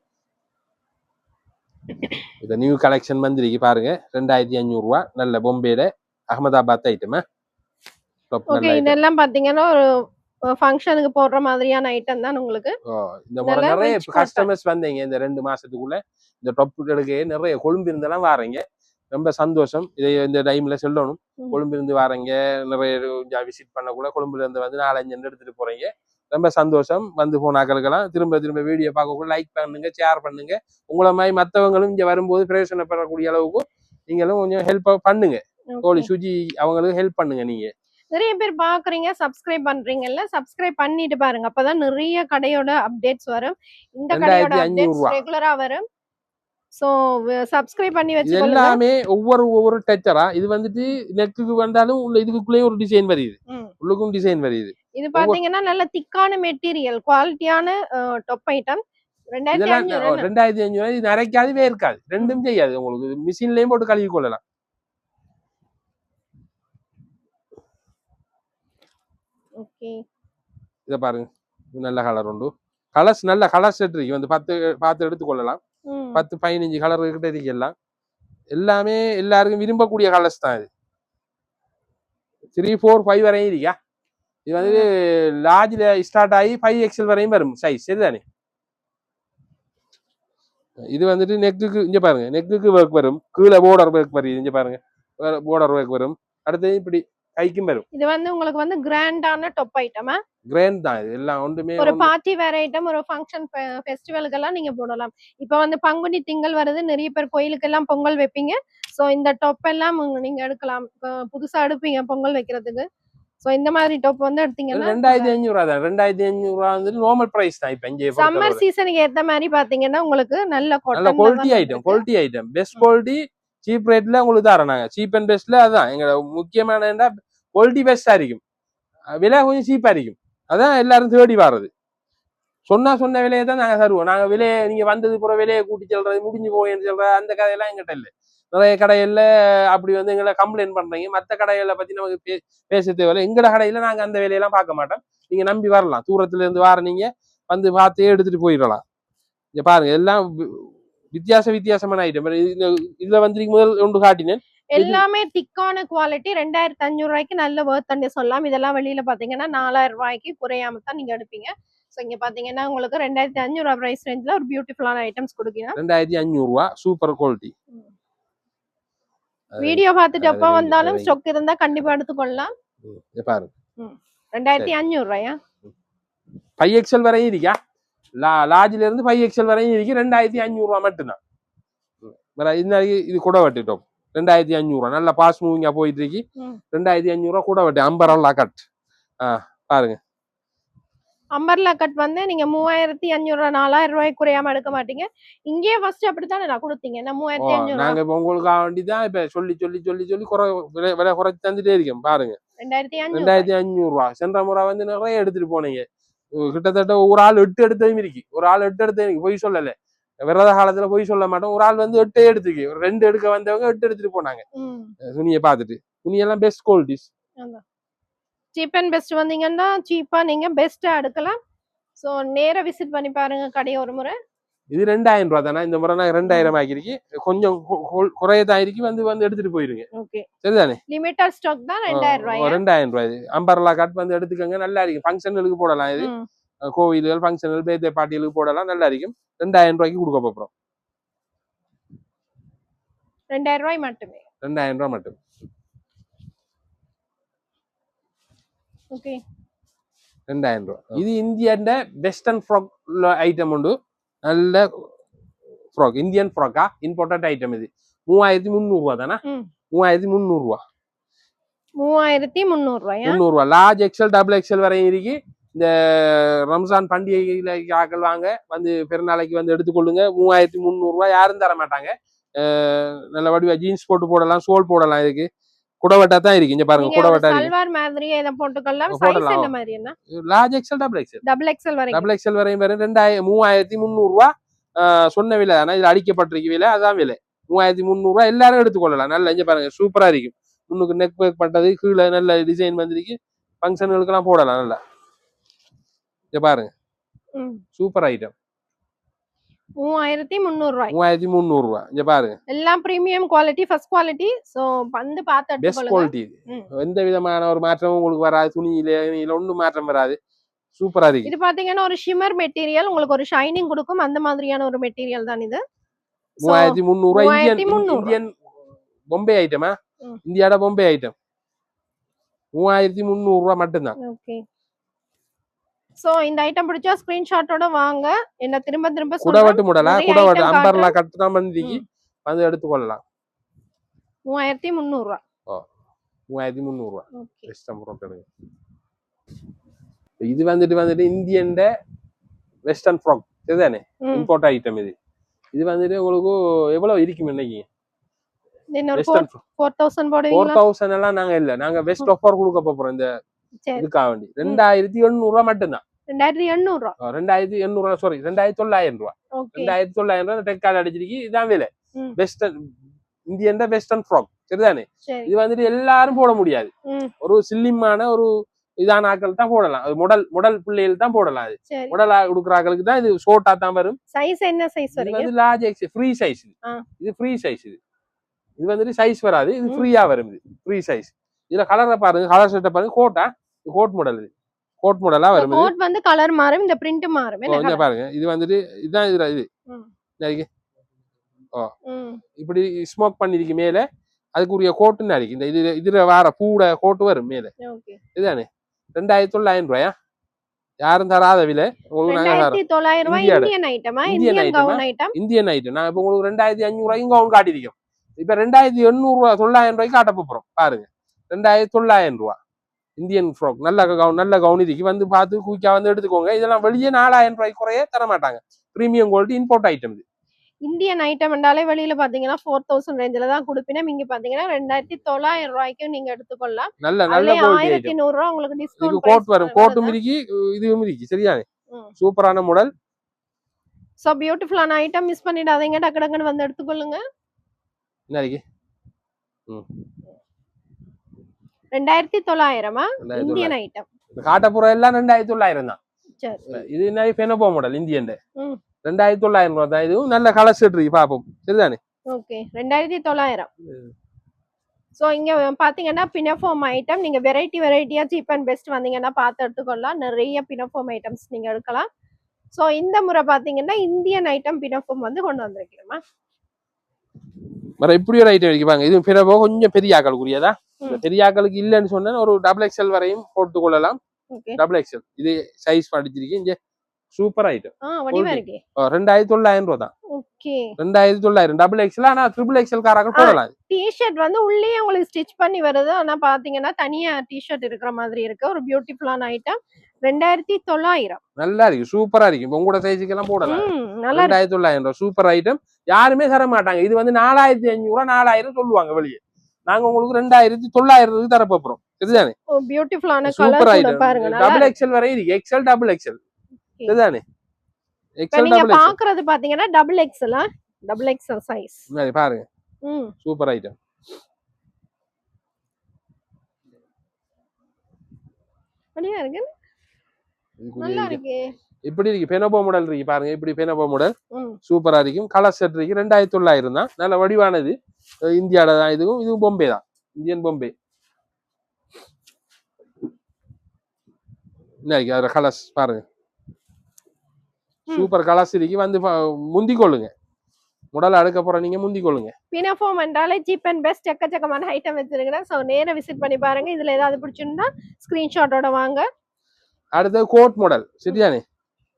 இந்த நியூ கலெக்ஷன் வந்திருக்கு பாருங்க. 2500 ரூபாய். நல்ல பொம்பேல அகமதாபாத் ஐட்டமா ஓகே இதெல்லாம் பாத்தீங்கன்னா ஒரு ஃபங்க்ஷனுக்கு போடுற மாதிரியான ஐட்டம் தான் உங்களுக்கு. இந்த முறை நிறைய கஸ்டமர்ஸ் வந்தீங்க இந்த 2 மாசத்துக்குள்ள இந்த டாப் எடுக்க நிறைய கொழும்பு இருந்தெல்லாம் வாரீங்க. ரொம்ப சந்தோஷம். இதை இந்த டைம்ல சொல்லணும். கொழும்பு இருந்து வாரீங்க நிறைய விசிட் பண்ண கூட கொழும்புல இருந்து வந்து 4-5 எடுத்துட்டு போறீங்க. ரொம்ப சந்தோஷம். வந்து போனாக்களுக்கெல்லாம் திரும்ப வீடியோ பார்க்க கூட லைக் பண்ணுங்க, ஷேர் பண்ணுங்க. உங்களை மாதிரி மற்றவங்களும் இங்க வரும்போது பிரயோஜனப்படக்கூடிய அளவுக்கு நீங்களும் கொஞ்சம் ஹெல்ப் பண்ணுங்க. தோழி சுஜி அவங்களுக்கு ஹெல்ப் பண்ணுங்க. நீங்க நிறைய பேர் பாக்குறீங்க, சப்ஸ்கிரைப் பண்றீங்கல்ல, சப்ஸ்கிரைப் பண்ணிட்டு பாருங்க. அப்பதான் நிறைய கடையோட அப்டேட்ஸ் வரும். இந்த கடையோட அப்டேட்ஸ் ரெகுலரா வரும். சோ சப்ஸ்கிரைப் பண்ணி வச்சுக்கோங்க. எல்லாமே ஒவ்வொரு டச்சரா இது வந்துட்டு நெக்குக்கு வந்தாலும் உள்ள இதுக்குள்ளேயும் ஒரு டிசைன் வருது. உள்ளுக்கும் டிசைன் வருது. இது பாத்தீங்கன்னா நல்ல திக்கான மெட்டீரியல், குவாலிட்டியான டாப் ஐட்டம். 2500 இது அரைக்காதவே இருக்காது. ரெண்டும் செய்யாது. உங்களுக்கு மிஷின்லயும் போட்டு கழுவி கொள்ளலாம். ஓகே இத பாருங்க. நல்ல கலர் உண்டு. கலர்ஸ் நல்ல கலர் செட் இருக்கு. வந்து 10 பார்த்து எடுத்துக்கொள்ளலாம். 10-15 கலர் கிட்ட இருக்கு. எல்லாமே எல்லாருக்கும் விரும்பக்கூடிய கலர்ஸ் தான் இது. 3, 4, 5 வரையும் இருக்கா. இது வந்து லார்ஜ்ல ஸ்டார்ட் ஆகி 5XL வரையும் வரும் சைஸ். சரிதானே? இது வந்துட்டு நெக்குக்கு இங்க பாருங்க. நெக்குக்கு ஒர்க் வரும். கீழே border ஒர்க் வருது. இங்க பாருங்க. border ஒர்க் வரும். அடுத்து இப்படி கைக்கும் வரும். இது வந்து உங்களுக்கு வந்து கிராண்டான டாப் ஐட்டமா? கிராண்ட் தான் இது. எல்லாம் ஒன்றுமே ஒரு பார்ட்டி வேர் ஐட்டம், ஒரு ஃபங்க்ஷன் ஃபெஸ்டிவலுக்கு எல்லாம் நீங்க போடலாம். இப்போ வந்து பங்குனி திங்கள் வருது, நிறைய பேர் கோயிலுக்கு எல்லாம் பொங்கல் வைப்பீங்க. சோ இந்த டாப் எல்லாம் நீங்க எடுக்கலாம். புதுசா எடுப்பீங்க பொங்கல் வைக்கிறதுக்கு. சோ இந்த மாதிரி டாப் வந்து எடுத்தீங்கன்னா 2500 தான். 2500 வந்து நார்மல் பிரைஸ் தான். இப்போ இங்க சம்மர் சீசனுக்கு ஏத்த மாதிரி பாத்தீங்கன்னா உங்களுக்கு நல்ல quality item best quality cheap ரேட்ல உங்களுக்கு தரோம் நாங்க. சீப் அண்ட் பெஸ்ட்ல அதான் எங்க முக்கியமான குவாலிட்டி பெஸ்டா இருக்கும். விலை கொஞ்சம் சீப்பா இருக்கும். அதான் எல்லாரும் தேடி வர்றது. சொன்ன விலையை தான் நாங்க தருவோம். நாங்க விலையை நீங்க வந்தது போற விலையை கூட்டி சொல்றது, முடிஞ்சு போயின்னு சொல்றது அந்த கதையெல்லாம் எங்கிட்ட இல்லை. நிறைய கடைகள்ல அப்படி வந்து எங்களை கம்ப்ளைண்ட் பண்றீங்க. மற்ற கடைகளை பத்தி நமக்கு பேச தேவையில்லை. எங்கட கடையில நாங்க அந்த வேலையெல்லாம் பார்க்க மாட்டோம். நீங்க நம்பி வரலாம். தூரத்துல இருந்து வார நீங்க வந்து பார்த்து எடுத்துட்டு போயிடலாம். இங்க பாருங்க எல்லாம் வித்தியாசமான ஐட்டம். இதுல வந்து முதல் ஒன்று காட்டினேன். எல்லாமே திக்கான குவாலிட்டி. 2500 ரூபாய்க்கு நல்ல வர்த் சொல்லலாம். இதெல்லாம் வெளியில பாத்தீங்கன்னா 4000 ரூபாய்க்கு குறையாம தான் நீங்க எடுப்பீங்க. சோ இங்க பாத்தீங்கன்னா உங்களுக்கு 2500 பிரைஸ் ரேஞ்ச்ல ஒரு பியூட்டிஃபுல்லான ஐட்டம்ஸ் கொடுக்கீங்க. 2500 ரூபாய் சூப்பர் குவாலிட்டி. வீடியோ பார்த்துட்டு எப்ப வந்தாலும் ஸ்டாக் இருந்தா கண்டிப்பா எடுத்துக்கொள்ளலாம். பாருங்க 2500 ரூபாயா? 5XL வரையும் இருக்கா. லார்ஜ்ல இருந்து 5XL வரையும் இருக்கு. 2500 ரூபாய் மட்டும்தான். இது கூட வட்டி டாப் 2500 ரூபாய். நல்ல பாஸ் மூவிங்கா போயிட்டு இருக்கு. 2500 ரூபாய் கூட வட்டி. அம்பரல்லா கட் பாருங்க. அம்பர்லா கட் வந்து நீங்க 3500 4000 ரூபாய்க்கு குறையாம எடுக்க மாட்டீங்க. இங்கே ஃபர்ஸ்ட் அப்படித்தானே நான் கொடுத்தீங்க. நான் 3500 நாங்க இப்ப உங்களுக்கு வேண்டிதான் இப்ப சொல்லி விலை குறைச்சு தந்துட்டே இருக்கேன். பாருங்க 2500 ரூபாய். சென்ற முறை வந்து நிறைய எடுத்துட்டு போனீங்க. கிட்டத்தட்ட ஒரு ஆள் 8 எடுத்ததும் இருக்கு. போய் சொல்லல. விரத காலத்துல போய் சொல்ல மாட்டோம். ஒரு ஆள் வந்து 8 எடுத்துக்கு 2 எடுக்க வந்தவங்க 8 எடுத்துட்டு போனாங்க. துணியை பார்த்துட்டு. துணியெல்லாம் best qualities. Cheap and best வந்தீங்கன்னா சீப்பா நீங்க பெஸ்டா எடுக்கலாம். சோ நேரா விசிட் பண்ணி பாருங்க கடை ஒரு முறை. இது 2000 ரூபாய் தானே. இந்த முறை நான் 2000 ஆக்கிருக்கு. கொஞ்சம் குறையதான் இருக்கு. வந்து எடுத்துட்டு போயிருங்க. ஓகே சரிதானே? லிமிட்டட் ஸ்டாக் தான் 2000 ரூபாய். 2000 ரூபாய். அம்பர்லா கட் வந்து எடுத்துக்கங்க. நல்லா இருக்கு. ஃபங்க்ஷனுக்கு போடலாம். இது கோவில்கள் ஃபங்க்ஷனல் பேர்தே பார்ட்டிகளுக்கு போடலாம். நல்லா இருக்கும். 2000 ரூபாய்க்கு கொடுக்க போறோம். 2000 ரூபாய் மட்டுமே. 2000 ரூபாய் மட்டும். ஓகே 2000 ரூபாய். இது இந்தியன் வெஸ்டர்ன் ஃப்ராக் ஐட்டம் உண்டு. நல்ல ஃப்ராக். இந்தியன் ஃப்ராக்கா இம்போர்ட்டட் ஐட்டம். இது 3300 ரூபாய் தானே. 3300 ரூபாய். 3300 ரூபாயா? 300 ரூபாய். லார்ஜ் எக்ஸ்எல் டபுள் எக்ஸ்எல் வரையும் இருக்கு. இந்த ரம்ஜான் பண்டிகையில ஆக்கள் வாங்க வந்து பெருநாளைக்கு வந்து எடுத்துக்கொள்ளுங்க. 3300 ரூபாய். யாரும் தர மாட்டாங்க. நல்ல வடிவா ஜீன்ஸ் போட்டு போடலாம். சோல் போடலாம். இதுக்கு குடவட்டா தான் இருக்கு. இங்க பாருங்க குடவட்டா இருக்கு. சல்வார் மாதிரி இத போட்டுக்கலாம். சைஸ் என்ன மாதிரி என்ன? Large XL double XL. Double XL வரையும் வரும். 3300 ரூபாய் சொன்ன விலை தானே. இது அடிக்கப்பட்டிருக்க விலை. அதான் விலை 3300 ரூபாய். எல்லாரும் எடுத்துக்கொள்ளலாம். நல்லா இங்க பாருங்க சூப்பரா இருக்கும். முன்னுக்கு நெக் ஒர்க் பண்றது. கீழே நல்ல டிசைன் வந்திருக்கு. ஃபங்க்ஷனுக்கு எல்லாம் போடலாம். நல்லா இங்க பாருங்க சூப்பர் ஐட்டம். 3300 ரூபாய். 3300 ரூபாய். இங்க பாருங்க. எல்லாம் premium quality, first quality. So வந்து பார்த்து பெஸ்ட் எடுத்துக்கொள்ளுங்க. குவாலிட்டி. எந்த விதமான ஒரு மாற்றமும் உங்களுக்கு வராது. துணியில ஒண்ணும் மாற்றம் வராது. சூப்பரா இருக்கு. இது பாத்தீங்கன்னா ஒரு ஷிம்மர் மெட்டீரியல், உங்களுக்கு ஒரு ஷைனிங் கொடுக்கும். அந்த மாதிரியான ஒரு மெட்டீரியல் தான் இது. 3300 ரூபாய். 3300. இந்தியன் பொம்பே ஐட்டமா? இந்தியாட பொம்பே ஐட்டம். 3300 ரூபாய் மட்டும்தான். ஓகே. சோ இந்த ஐட்டம் பிடிச்சா ஸ்கிரீன்ஷாட்டோட வாங்க. என்ன திரும்ப திரும்ப குடவட்டு முடலா, குடவட்டு அம்பர்லா கட்டா மந்திக்கு வந்து எடுத்துக்கொள்ளலாம். 3300 ரூபாய். 3300 ரூபாய். ஓகே. வெஸ்டர்ன் ஃப்ராக் எடுங்க. இது வந்துட்டு இந்தியன் வெஸ்டர்ன் ஃப்ராக் இதுதானே? இம்போர்ட் ஐட்டம் இது. இது வந்துட்டு உங்களுக்கு எவ்வளவு இருக்கும் இன்னைக்கு? வெஸ்டர்ன் 4000 போடுவீங்களா? 4000 எல்லாம் நாங்க இல்ல. நாங்க பெஸ்ட் ஆஃபர் கொடுக்க போறோம் இந்த இதுக்காக வேண்டி. 2800 ரூபாய் மட்டும்தான். 2800 ரூபாய். 2800 சாரி 2900 ரூபாய். 2900 ரூபாய் டெக் கார்டு அடிச்சிருக்கு. இதான் விலை. வெஸ்டர்ன் இந்தியன் வெஸ்டர்ன் ஃப்ராக் சரிதானே? இது வந்துட்டு எல்லாரும் போட முடியாது. ஒரு சில்லிமான ஒரு இதான ஆக்கள் தான் போடலாம். அது முடல் பிள்ளைகள் தான் போடலாம். அது முடலா கொடுக்குற ஆக்களுக்கு தான் இது ஷோர்ட்டா தான் வரும். சைஸ் என்ன சைஸ் வரும்? இது லார்ஜ் எக்ஸ் ஃப்ரீ சைஸ். இது ஃப்ரீ சைஸ். இது வந்துட்டு சைஸ் வராது. இது ஃப்ரீயா வரும். இது ஃப்ரீ சைஸ். இதுல கலரை பாருங்க, கலர் செட்டை பாருங்க. Code model. இது கோட் மாடலா வரும். கோட் வந்து கலர் மாறும், இந்த பிரிண்ட் மாறும். என்ன பாருங்க, இது வந்துட்டு இதுதான் இது இப்படி ஸ்மோக் பண்ணிருக்கு மேல. அதுக்குரிய கோட்டுன்னு இருக்கு. இந்த இதுல வார பூட கோட்டு வரும் மேல. இதுதானே 2900 ரூபாயா? யாரும் தராத விலை. Indian item. Indian item. நான் இப்ப உங்களுக்கு 2500 ரூபாய்க்கும் கவுன் காட்டிருக்கோம். இப்ப 2800 ரூபாய் 900 ரூபாய்க்கு காட்ட போறோம். பாருங்க 2900 ரூபாய் இந்தியன் ஃப்ராக். நல்ல கவுன் இதுக்கு வந்து பார்த்து குயிக்கா வந்து எடுத்துக்கோங்க. இதெல்லாம் வெளியே 4000 ரூபாய்க்கு குறைய தர மாட்டாங்க. Premium quality import item. இது இந்தியன் ஐட்டம் என்றாலே வெளியில பாத்தீங்கன்னா 4000 ரேஞ்சில தான் கொடுப்பீங்க. இங்க பாத்தீங்கன்னா 2900 ரூபாய்க்கு நீங்க எடுத்துக்கொள்ளலாம். நல்ல 1100 ரூபாய் உங்களுக்கு டிஸ்கவுண்ட் கோட் வரும். கோட்டும் இருக்கு, இதுவும் இருக்கு. சரியா? சூப்பரான மாடல். சோ பியூட்டிஃபுல்லான ஐட்டம். மிஸ் பண்ணிடாதீங்க. டக்கு வந்து எடுத்துக்கொள்ளுங்க. என்ன இருக்கு? 2900 இந்தியன் ஐட்டம். காட்டப்புறம் எல்லாம் 2900 தான். இது என்ன பெனபோ மாடல் இந்தியன் 2900 ரூபாய் தான். இதுவும் நல்ல கலர் செட் இருக்கு பாப்போம். சரிதானே? ஓகே 2900. சோ இங்க பாத்தீங்கன்னா பினஃபார்ம் ஐட்டம் நீங்க வெரைட்டியா சீப் அண்ட் பெஸ்ட் வந்தீங்கன்னா பார்த்து எடுத்துக்கொள்ளலாம். நிறைய பினஃபார்ம் ஐட்டம்ஸ் நீங்க எடுக்கலாம். சோ இந்த முறை பாத்தீங்கன்னா இந்தியன் ஐட்டம் பினஃபார்ம் வந்து கொண்டு வந்திருக்கேமா. மர இப்படி ஒரு ஐட்டம் இருக்கு பாருங்க. இது பினபோ கொஞ்சம் பெரிய ஆக்களுக்குரியதா. பெரிய ஆக்களுக்கு இல்லன்னு சொன்னா ஒரு XXL வரையும் போட்டு கொள்ளலாம். XXL இது சைஸ் படிச்சிருக்கேன். இங்க சூப்பர் ஐட்டம். வடிவா இருக்கு. 2900 ரூபாய் தான். Okay 2900 XXL. ஆனா XXL காரங்க போடலாம். டி-ஷர்ட் வந்து உள்ளே உங்களுக்கு ஸ்டிட்ச் பண்ணி வருது. ஆனா பாத்தீங்கன்னா தனியா டி-ஷர்ட் இருக்கிற மாதிரி இருக்கு. ஒரு பியூட்டிஃபுல்லான ஐட்டம். 2900. நல்லா இருக்கு. சூப்பரா இருக்கு. உங்களோட சைஸுக்கு எல்லாம் போடலாம். 2900 சூப்பர் ஐட்டம். யாருமே தர மாட்டாங்க. இது வந்து 4500 ரூபாய் 4000 சொல்லுவாங்க வெளியே. நாங்க உங்களுக்கு 2900 தர போறோம். சரிதானே? பியூட்டிஃபுல்லான கலர் கூட பாருங்க. XXL வரை இருக்கு. XL XXL. சரிதானே? XL நீங்க பாக்குறது பாத்தீங்கன்னா XXL சைஸ். பாருங்க. Super item. வடிவா இருக்கு. நல்லா இருக்கு. இப்படி இருக்கு. பெனபோ மாடல் இருக்கு பாருங்க. இப்படி பெனபோ மாடல் சூப்பரா இருக்கும். கலர் செட் இருக்கு. 2900 தான். நல்ல வடிவானது. இந்தியால தான். இதுவும் பொம்பே தான். இந்தியன் பொம்பே. என்ன இருக்கு அதுல கலர்ஸ் பாருங்க. சூப்பர் கலர்ஸ் இருக்கு. வந்து முந்திக் கொள்ளுங்க. முடல் அடுக்க போற நீங்க முந்திக் கொள்ளுங்க. பினஃபார்ம் என்றாலே சீப் அண்ட் பெஸ்ட் எக்கச்சக்கமான ஐட்டம் வச்சிருக்கேன். சோ நேரா விசிட் பண்ணி பாருங்க. இதுல ஏதாவது பிடிச்சிருந்தா ஸ்கிரீன்ஷாட்டோட வாங்க. அடுத்து கோட் மாடல். சரிதானே?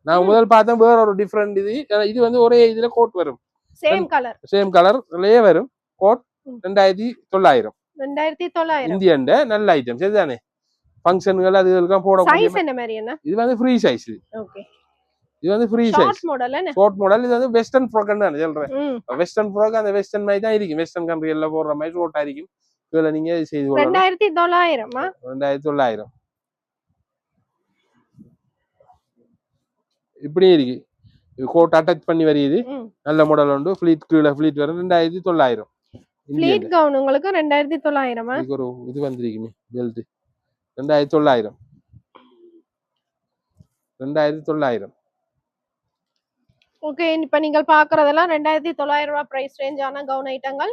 நான் முதல் பார்த்தேன் வேற ஒரு டிஃபரெண்ட். இது வந்து ஒரே இதுல கோட் வரும். சேம் கலர்லயே வரும். கோட் 2900. இந்தியன் நல்ல ஐட்டம். சரிதானே? ஃபங்க்ஷன்கள் அதுகளுக்கு போட சைஸ் என்ன மாதிரி என்ன? இது வந்து ஃப்ரீ சைஸ். ஓகே இது வந்து ஃப்ரீ சைஸ். Short model. இது வந்து வெஸ்டர்ன் ஃப்ராக் தான் சொல்றேன். வெஸ்டர்ன் ஃப்ராக் அந்த வெஸ்டர்ன் மாதிரி தான் இருக்கு. வெஸ்டர்ன் கண்ட்ரில போடுற மாதிரி ஷார்ட்டா இருக்கும். இதுல நீங்க செய்து கொள்ளலாம். 2900. இப்படி இருக்கு. கோட் அட்டாச் பண்ணி வருது. நல்ல மாடல் உண்டு. ஃப்ளீட் கீழ ஃப்ளீட் வரும். 2900. ஃப்ளீட் கவுன் உங்களுக்கு 2900. இதுக்கு ஒரு இது வந்திருக்குமே பெல்ட். 2900. 2900. ஓகே, இப்ப நீங்கள் பாக்குறதெல்லாம் 2900 ரூபாய் பிரைஸ் ரேஞ்சான கவுன் ஐட்டங்கள்.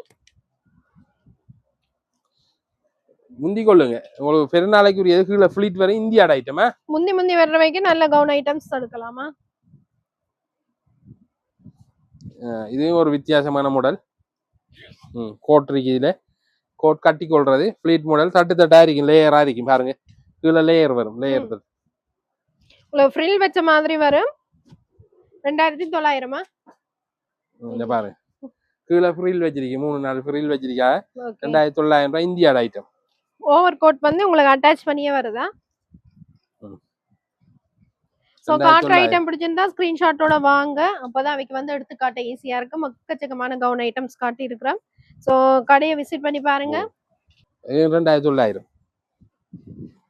முந்திக் கொள்ளுங்க, உங்களுக்கு பெருநாளைக்கு ஒரு எதுக்குள்ள ஃபிளீட் வரும் இந்தியாட ஐட்டமா. முந்தி வர்றவைக்கு நல்ல கவுன் ஐட்டம்ஸ் எடுக்கலாமா? இதுவும் ஒரு வித்தியாசமான மாடல். கோட் இருக்கு, இதுல கோட் கட்டி கொள்றது ஃபிளீட் மாடல். தட்டா இருக்கும், லேயரா இருக்கும் பாருங்க. கீழே லேயர் வரும், லேயர் உங்களுக்கு ஃப்ரில் வச்ச மாதிரி வரும். 2900 இந்த பாருங்க, கீழே ஃப்ரில் வச்சிருக்கீங்க, 3-4 ஃப்ரில் வச்சிருக்கா. 2900 ரூபாய் இந்தியாட ஐட்டம். ஓவர் கோட் வந்து உங்களுக்கு அட்டாச் பண்ணியே வருதா? சோ காட்டுற ஐட்டம் பிடிச்சிருந்தா ஸ்கிரீன்ஷாட்டோட வாங்க, அப்பதான் அவைக்கு வந்து எடுத்து காட்ட ஈஸியா இருக்கும். எக்கச்சக்கமான கவுன் ஐட்டம்ஸ் காட்டி இருக்கிறோம். சோ கடையை விசிட் பண்ணி பாருங்க. 2900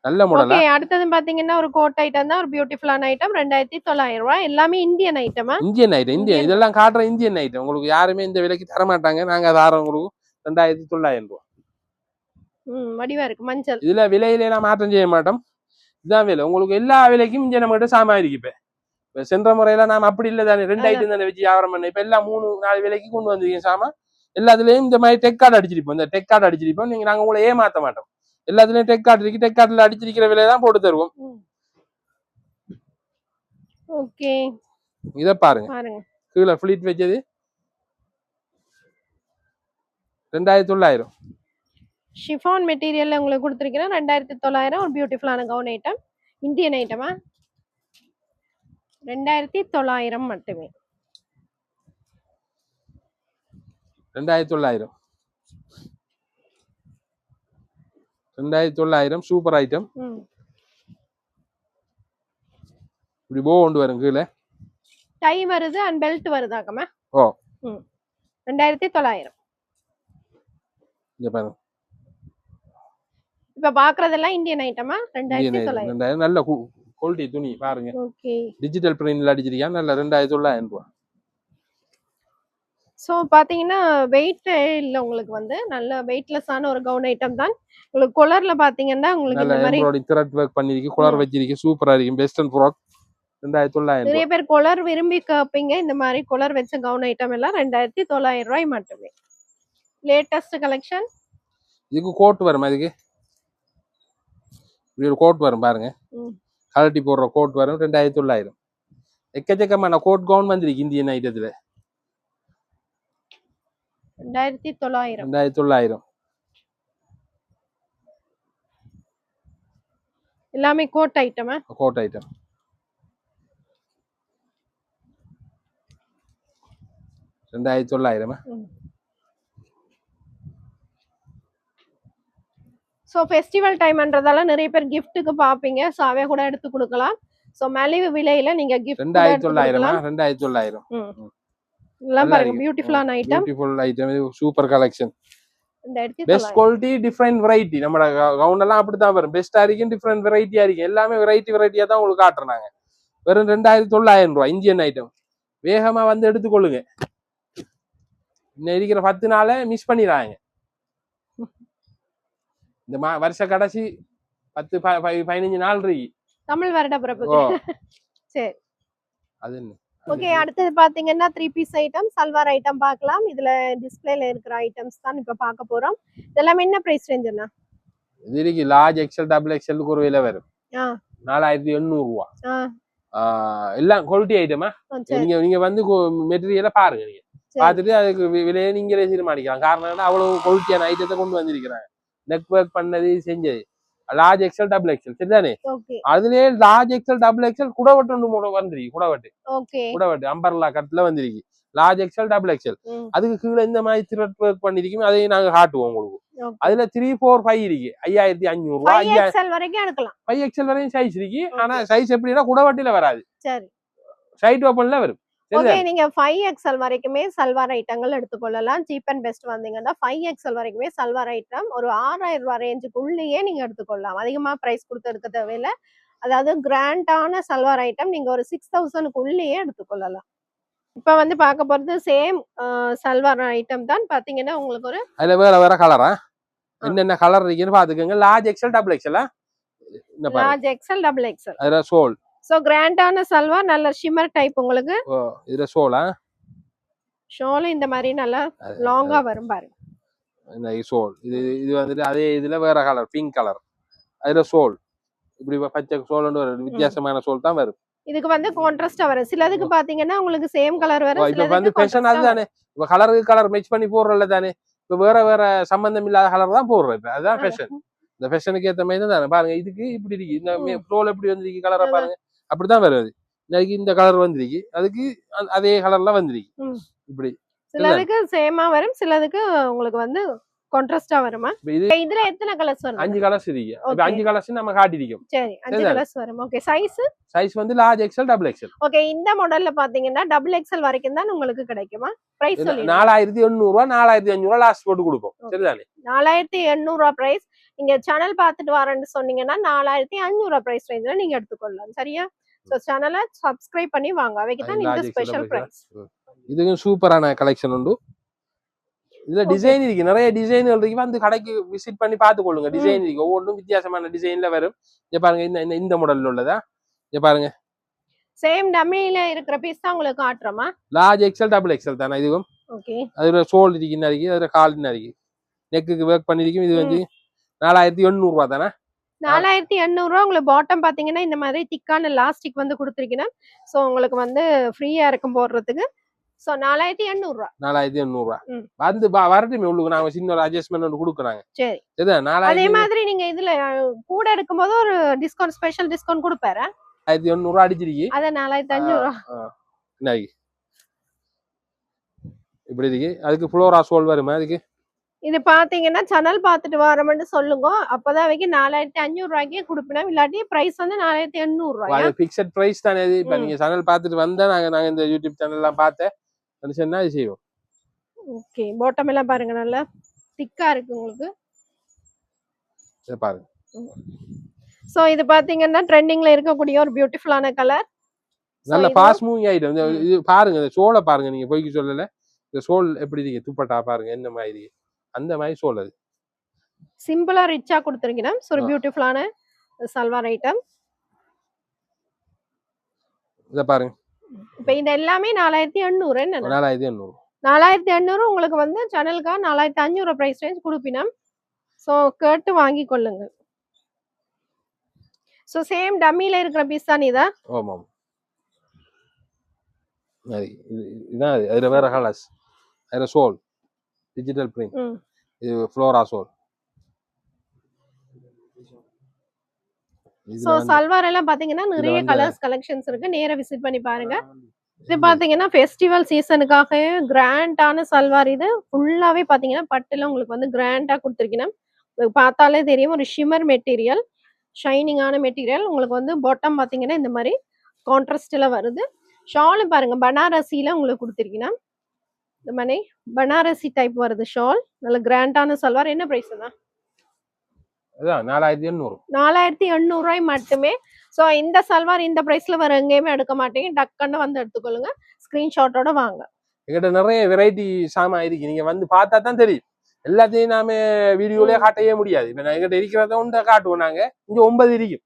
நல்ல மாடல். ஓகே, அடுத்தது பாத்தீங்கன்னா ஒரு கோட் ஐட்டம் தான், ஒரு பியூட்டிஃபுல்லான ஐட்டம். 2900 ரூபாய். எல்லாமே இந்தியன் ஐட்டமா? Indian item, Indian. இதெல்லாம் காட்டுற இந்தியன் ஐட்டம். உங்களுக்கு யாருமே இந்த விலைக்கு தர மாட்டாங்க, நாங்க தாரோம் உங்களுக்கு 2900 ரூபாய். வடிவா இருக்கு மஞ்சள். இதுல விலையில நான் மாற்றம் செய்ய மாட்டோம், இதுதான் விலை. உங்களுக்கு எல்லா விலைக்கும் இங்க நம்ம கிட்ட சாமான் இருக்கு. இப்ப சென்ற முறையில நாம அப்படி இல்லை தானே, 2 ஐட்டம் தானே வச்சு வியாபாரம் பண்ண. இப்ப எல்லாம் 3-4 விலைக்கு கொண்டு வந்திருக்கீங்க சாமான். எல்லாத்துலயும் இந்த மாதிரி டெக் கார்டு அடிச்சிருப்போம். இந்த டெக் கார்டு அடிச்சிருப்போம், நீங்க நாங்க உங்களை ஏமாத்த மாட்டோம். எல்லாத்துலயும் டெக் கார்டு இருக்கு, டெக் கார்டுல அடிச்சிருக்கிற விலையை போட்டு தருவோம். ஓகே, இத பாருங்க, கீழே ஃபிளீட் வச்சது 2900. ஷிஃபான் மெட்டீரியல்ல உங்களுக்கு கொடுத்திருக்கிறேன் 2900. ஒரு பியூட்டிஃபுல்லான கவுன் ஐட்டம், இந்தியன் ஐட்டமா? 2900 மட்டுமே. 2900 சூப்பர் ஐட்டம். இப்படி போ கொண்டு வரும், கீழே டை வருது அண்ட் பெல்ட் வருதாக்கமா? 2900. இங்க பாருங்க, இப்ப பாக்குறதெல்லாம் இந்தியன் ஐட்டமா? 2900. நல்ல குவாலிட்டி துணி பாருங்க. ஓகே, டிஜிட்டல் பிரிண்ட்ல அடிச்சிருக்கா, நல்ல 2900 ரூபாய். சோ பாத்தீங்கன்னா வெயிட் இல்ல, உங்களுக்கு வந்து நல்ல வெயிட்லெஸ்ஸான ஒரு கவுன் ஐட்டம் தான். உங்களுக்கு கொலர்ல பாத்தீங்கன்னா உங்களுக்கு இந்த மாதிரி த்ரெட் வர்க் பண்ணிருக்கு, கொலர் வச்சிருக்கு, சூப்பரா இருக்கு. Western frock 2900. நிறைய பேர் கொலர் விரும்பி கேப்பீங்க. இந்த மாதிரி கொலர் வச்ச கவுன் ஐட்டம் எல்லாம் 2900 ரூபாய் மட்டுமே. Latest collection. இதுக்கு கோட் வரும், அதுக்கு இப்படி ஒரு கோட் வரும் பாருங்க, கலட்டி போடுற கோட் வரும். 2900. எக்கச்சக்கமான கோட் கவுன் வந்திருக்கு இந்தியன் ஐட்டத்துல. 2900 எல்லாமே கோட் ஐட்டமா? Coat item. 2900. ஸோ ஃபெஸ்டிவல் டைம்ன்றதால நிறைய பேர் கிஃப்ட்டுக்கு பார்ப்பீங்க, ஸோ அவை கூட எடுத்து கொடுக்கலாம். ஸோ மலிவு விலையில நீங்க கிஃப்ட் 2900. எல்லாம் பாருங்க, பியூட்டிஃபுல்லான item, beautiful item, super collection. Best quality, different variety. நம்ம கவுன் எல்லாம் அப்படித்தான் வரும், பெஸ்டா இருக்கும், டிஃபரெண்ட் வெரைட்டியா இருக்கும். எல்லாமே வெரைட்டியா தான் உங்களுக்கு காட்டுறாங்க. வெறும் 2900 ரூபாய் இந்தியன் ஐட்டம். வேகமா வந்து எடுத்துக்கொள்ளுங்க, இன்னும் இருக்கிற 10 நாளை மிஸ் பண்ணிடுறாங்க. இந்த வருஷ கடைசி 10-15 நாள் இருக்கு தமிழ் வருட பிறப்புக்கு. சரி, அது என்ன. ஓகே, அடுத்தது பாத்தீங்கன்னா 3 பீஸ் ஐட்டம், சல்வார் ஐட்டம் பார்க்கலாம். இதுல டிஸ்பிளேல இருக்கிற ஐட்டம்ஸ் தான் இப்ப பார்க்க போறோம். இதெல்லாம் என்ன பிரைஸ் ரேஞ்சுனா? இது இருக்கு லார்ஜ் எக்ஸ்எல் டபுள் எக்ஸ்எல்க்கு ஒரு விலை வரும் 4800 ரூபாய். எல்லாம் குவாலிட்டி ஐட்டமா. நீங்க வந்து மெட்டீரியலை பாருங்க, நீங்க பார்த்துட்டு அதுக்கு விலையை நீங்களே தீர்மானிக்கலாம். காரணம் என்ன, அவ்வளவு குவாலிட்டியான ஐட்டத்தை கொண்டு வந்திருக்கிறாங்க. நெட்வொர்க் பண்ணது செஞ்சது லார்ஜ் எக்ஸ்எல் டபுள் எக்ஸ்எல், சரிதானே? அதுலயே லார்ஜ் எக்ஸ்எல் டபுள் எக்ஸ்எல் குடவட்டு ஒன்று வந்துருக்கு, குடவட்டு அம்பர்லா கட்ல வந்திருக்கு. லார்ஜ் எக்ஸ்எல் டபுள் எக்ஸ்எல், அதுக்கு கீழே இந்த மாதிரி த்ரெட் ஒர்க் பண்ணிருக்கோம், அதையும் நாங்க காட்டுவோம் உங்களுக்கு. அதுல 3, 4, 5 இருக்கு, 5500 ரூபாய். 5XL வரைக்கும் எடுக்கலாம், 5XL வரையும் சைஸ் இருக்கு. ஆனா சைஸ் எப்படின்னா குடவட்டில வராது, சைட் ஓபன்ல வரும். ஓகே, நீங்க 5XL வரைக்குமே சல்வார் ஐட்டங்கள் எடுத்துக்கொள்ளலாம். சீப் அண்ட் பெஸ்ட் வந்தீங்கன்னா 5XL வரைக்குமே சல்வார் ஐட்டம் ஒரு 6000 ரூபாய் ரேஞ்சுக்குள்ளேயே நீங்க எடுத்துக்கொள்ளலாம். அதிகமா பிரைஸ் கொடுத்து எடுக்க தேவையில்லை. அதாவது கிராண்டான சல்வார் ஐட்டம் நீங்க ஒரு 6000க்குள்ளேயே எடுத்துக்கொள்ளலாம். இப்ப வந்து பார்க்க போறது சேம் சல்வார் ஐட்டம் தான். பாத்தீங்கன்னா உங்களுக்கு ஒரு அதுல வேற கலரா என்னென்ன கலர் இருக்குன்னு பாத்துக்கோங்க. Large XL double XL, large XL double XL, அதுல சோ கிராண்டான சல்வார் நல்ல ஷிம்மர் டைப் உங்களுக்கு. இதுல சோலா ஷால் இந்த மாதிரி நல்லா லாங்கா வரும் பாருங்க. இந்த சோல் இது வந்துட்டு அதே இதுல வேற கலர் பிங்க் கலர். அதுல சோல் இப்படி பச்சை சோல் வித்தியாசமான சோல் தான் வரும். இதுக்கு வந்து கான்ட்ராஸ்டா வரும். சிலதுக்கு பாத்தீங்கன்னா உங்களுக்கு சேம் கலர் வரும். இப்ப வந்து ஃபேஷன் அதுதானே. இப்ப கலர் மேட்ச் பண்ணி போடுறல தானே. இப்ப வேற சம்பந்தம் இல்லாத கலர் தான் போடுறோம். இப்ப அதுதான் ஃபேஷன். இந்த ஃபேஷனுக்கு ஏத்த மாதிரி தான் பாருங்க. இதுக்கு இப்படி இருக்கு. இந்த ரோல் எப்படி வந்திருக்கு கலரை பாருங்க. அப்படிதான் வருது. இன்னைக்கு இந்த கலர் வந்திருக்கு. அதுக்கு அதே கலர்ல வந்திருக்கு. இப்படி சிலதுக்கு சேமா வரும். சிலதுக்கு உங்களுக்கு வந்து கான்ட்ராஸ்டா வருமா? இதுல எத்தனை கலர்ஸ் வரும்? 5 கலர்ஸ் இருக்கு. இப்ப 5 கலர்ஸ் நம்ம காட்டிருக்கோம். சரி 5 கலர்ஸ் வரும். ஓகே சைஸ் வந்து large XL double XL. Okay இந்த மாடல்ல பாத்தீங்கன்னா டபுள் எக்ஸ்எல் வரைக்கும் தான் உங்களுக்கு கிடைக்குமா? பிரைஸ் சொல்லுங்க. 4800 ரூபாய் 4500 லாஸ்ட் போட்டு கொடுப்போம். சரிதானே? 4800 ரூபாய் பிரைஸ். நீங்க சேனல் பார்த்துட்டு வரேன்னு சொன்னீங்கன்னா 4500 ரூபாய் பிரைஸ் ரேஞ்ச்ல நீங்க எடுத்துக்கொள்ளலாம். சரியா? சோ சேனலை சப்ஸ்கிரைப் பண்ணி வாங்க. அவைக்கு தான் இந்த ஸ்பெஷல் பிரைஸ். இதுக்கு சூப்பரான கலெக்ஷன் உண்டு. இதுல டிசைன் இருக்கு. நிறைய டிசைன்கள் இருக்கு. வந்து கடைக்கு விசிட் பண்ணி பாத்துக்கொள்ளுங்க. டிசைன் இருக்கு. ஒவ்வொன்றும் வித்தியாசமான டிசைன்ல வரும். இங்க பாருங்க இந்த மாடல்ல உள்ளதா. இங்க பாருங்க. சேம் டம்மில இருக்கிற பீஸ் தான் உங்களுக்கு காட்டுறோமா? லார்ஜ் எக்ஸ்எல் டபுள் எக்ஸ்எல் தானே இதுவும். ஓகே. அதுல சோல் இருக்குன்னா இருக்கு. அதுல கால்னா இருக்கு. நெக்குக்கு வர்க் பண்ணிருக்கும். இது வந்து 4800 ரூபாய் தானே. 4800 ரூபாய். உங்களுக்கு பாட்டம் பாத்தீங்கன்னா இந்த மாதிரி திக்கான எலாஸ்டிக் வந்து கொடுத்துருக்கீங்க. சோ உங்களுக்கு வந்து ஃப்ரீயா இருக்கும் போடுறதுக்கு. சோ 4800 ரூபாய். 4800 ரூபாய். வந்து வரட்டுமே உங்களுக்கு நாங்க சின்ன ஒரு அட்ஜஸ்ட்மென்ட் ஒன்று கொடுக்குறாங்க. சரி. இதுதான் அதே மாதிரி நீங்க இதுல கூட எடுக்கும்போது ஒரு டிஸ்கவுண்ட் ஸ்பெஷல் டிஸ்கவுண்ட் கொடுப்பாரு. 1800 ரூபாய் அடிச்சிருக்கு. அத 4500 ரூபாய். என்னයි இப்படி இருக்கு. அதுக்கு ஃப்ளோரா சோல் வருமா அதுக்கு? இது பாத்தீங்கன்னா சேனல் பார்த்துட்டு வரமென்னு சொல்லுங்க. அப்பதான் அவைக்கு 4500 ரூபாய்க்கே கொடுப்பேன். இல்லாட்டி பிரைஸ் வந்து 4800 ரூபாய். அது ஃபிக்ஸட் பிரைஸ் தானே. இப்ப நீங்க சேனல் பார்த்துட்டு வந்தா நாங்க இந்த யூடியூப் சேனல் எல்லாம் பார்த்தேன். சொன்னா இது செய்வோம். ஓகே பாட்டம் எல்லாம் பாருங்க நல்லா திக்கா இருக்கு உங்களுக்கு. இத பாருங்க. சோ இது பாத்தீங்கன்னா ட்ரெண்டிங்ல இருக்கக்கூடிய ஒரு பியூட்டிஃபுல்லான கலர். நல்ல ஃபாஸ்ட் மூவிங் ஐட்டம். இது பாருங்க. இந்த சோலை பாருங்க. நீங்க போய்க்கு சொல்லல. இந்த சோல் எப்படி இருக்கு. துப்பட்டா பாருங்க என்ன மாதிரி. அந்த மாதிரி சோல் அது. சிம்பிளா ரிச்சா கொடுத்திருக்கீங்க. சோ ஒரு பியூட்டிஃபுல்லான சல்வார் ஐட்டம். இத பாருங்க. இப்போ இந்த எல்லாமே 4800 என்ன? 4800. 4800 உங்களுக்கு வந்து சேனலுக்கா 4500 பிரைஸ் ரேஞ்ச் கொடுப்பினா. சோ கேட்டு வாங்கி கொள்ளுங்க. சோ சேம் டம்மில இருக்கிற பீஸ் தான் இதா? ஆமா. இதான் அதுல வேற கலர்ஸ். அதுல சோல் டிஜிட்டல் பிரிண்ட். இது ஃப்ளோரா சோல். சோ சல்வார் எல்லாம் பாத்தீங்கன்னா நிறைய கலர்ஸ் கலெக்ஷன்ஸ் இருக்கு. நேரா விசிட் பண்ணி பாருங்க. இது பாத்தீங்கன்னா ஃபெஸ்டிவல் சீசனுக்காக கிராண்டான சல்வார். இது ஃபுல்லாவே பாத்தீங்கன்னா பட்டுல உங்களுக்கு வந்து கிராண்டா கொடுத்துருக்கீங்க. பார்த்தாலே தெரியும் ஒரு ஷிம்மர் மெட்டீரியல், ஷைனிங்கான மெட்டீரியல். உங்களுக்கு வந்து பாட்டம் பாத்தீங்கன்னா இந்த மாதிரி கான்ட்ராஸ்ட்ல வருது. ஷாலும் பாருங்க பனாரசில உங்களுக்கு கொடுத்துருக்கீங்க. இந்த மாதிரி பனாரசி டைப் வருது ஷால். நல்ல கிராண்டான சல்வார். என்ன பிரைஸ் தான்? அதான் 4800. 4800 ரூபாய் மட்டுமே. சோ இந்த சல்வார் இந்த பிரைஸ்ல வேற எங்கேயுமே எடுக்க மாட்டீங்க. டக்குன்னு வந்து எடுத்துக்கொள்ளுங்க. ஸ்கிரீன்ஷாட்டோட வாங்க. எங்கிட்ட நிறைய வெரைட்டி சாமான் இருக்கு. நீங்க வந்து பார்த்தா தான் தெரியும். எல்லாத்தையும் நாம வீடியோலயே காட்டவே முடியாது. இப்ப எங்கிட்ட இருக்கிறத ஒன்றை காட்டுவோம். நாங்க இங்க 9 இருக்கும்.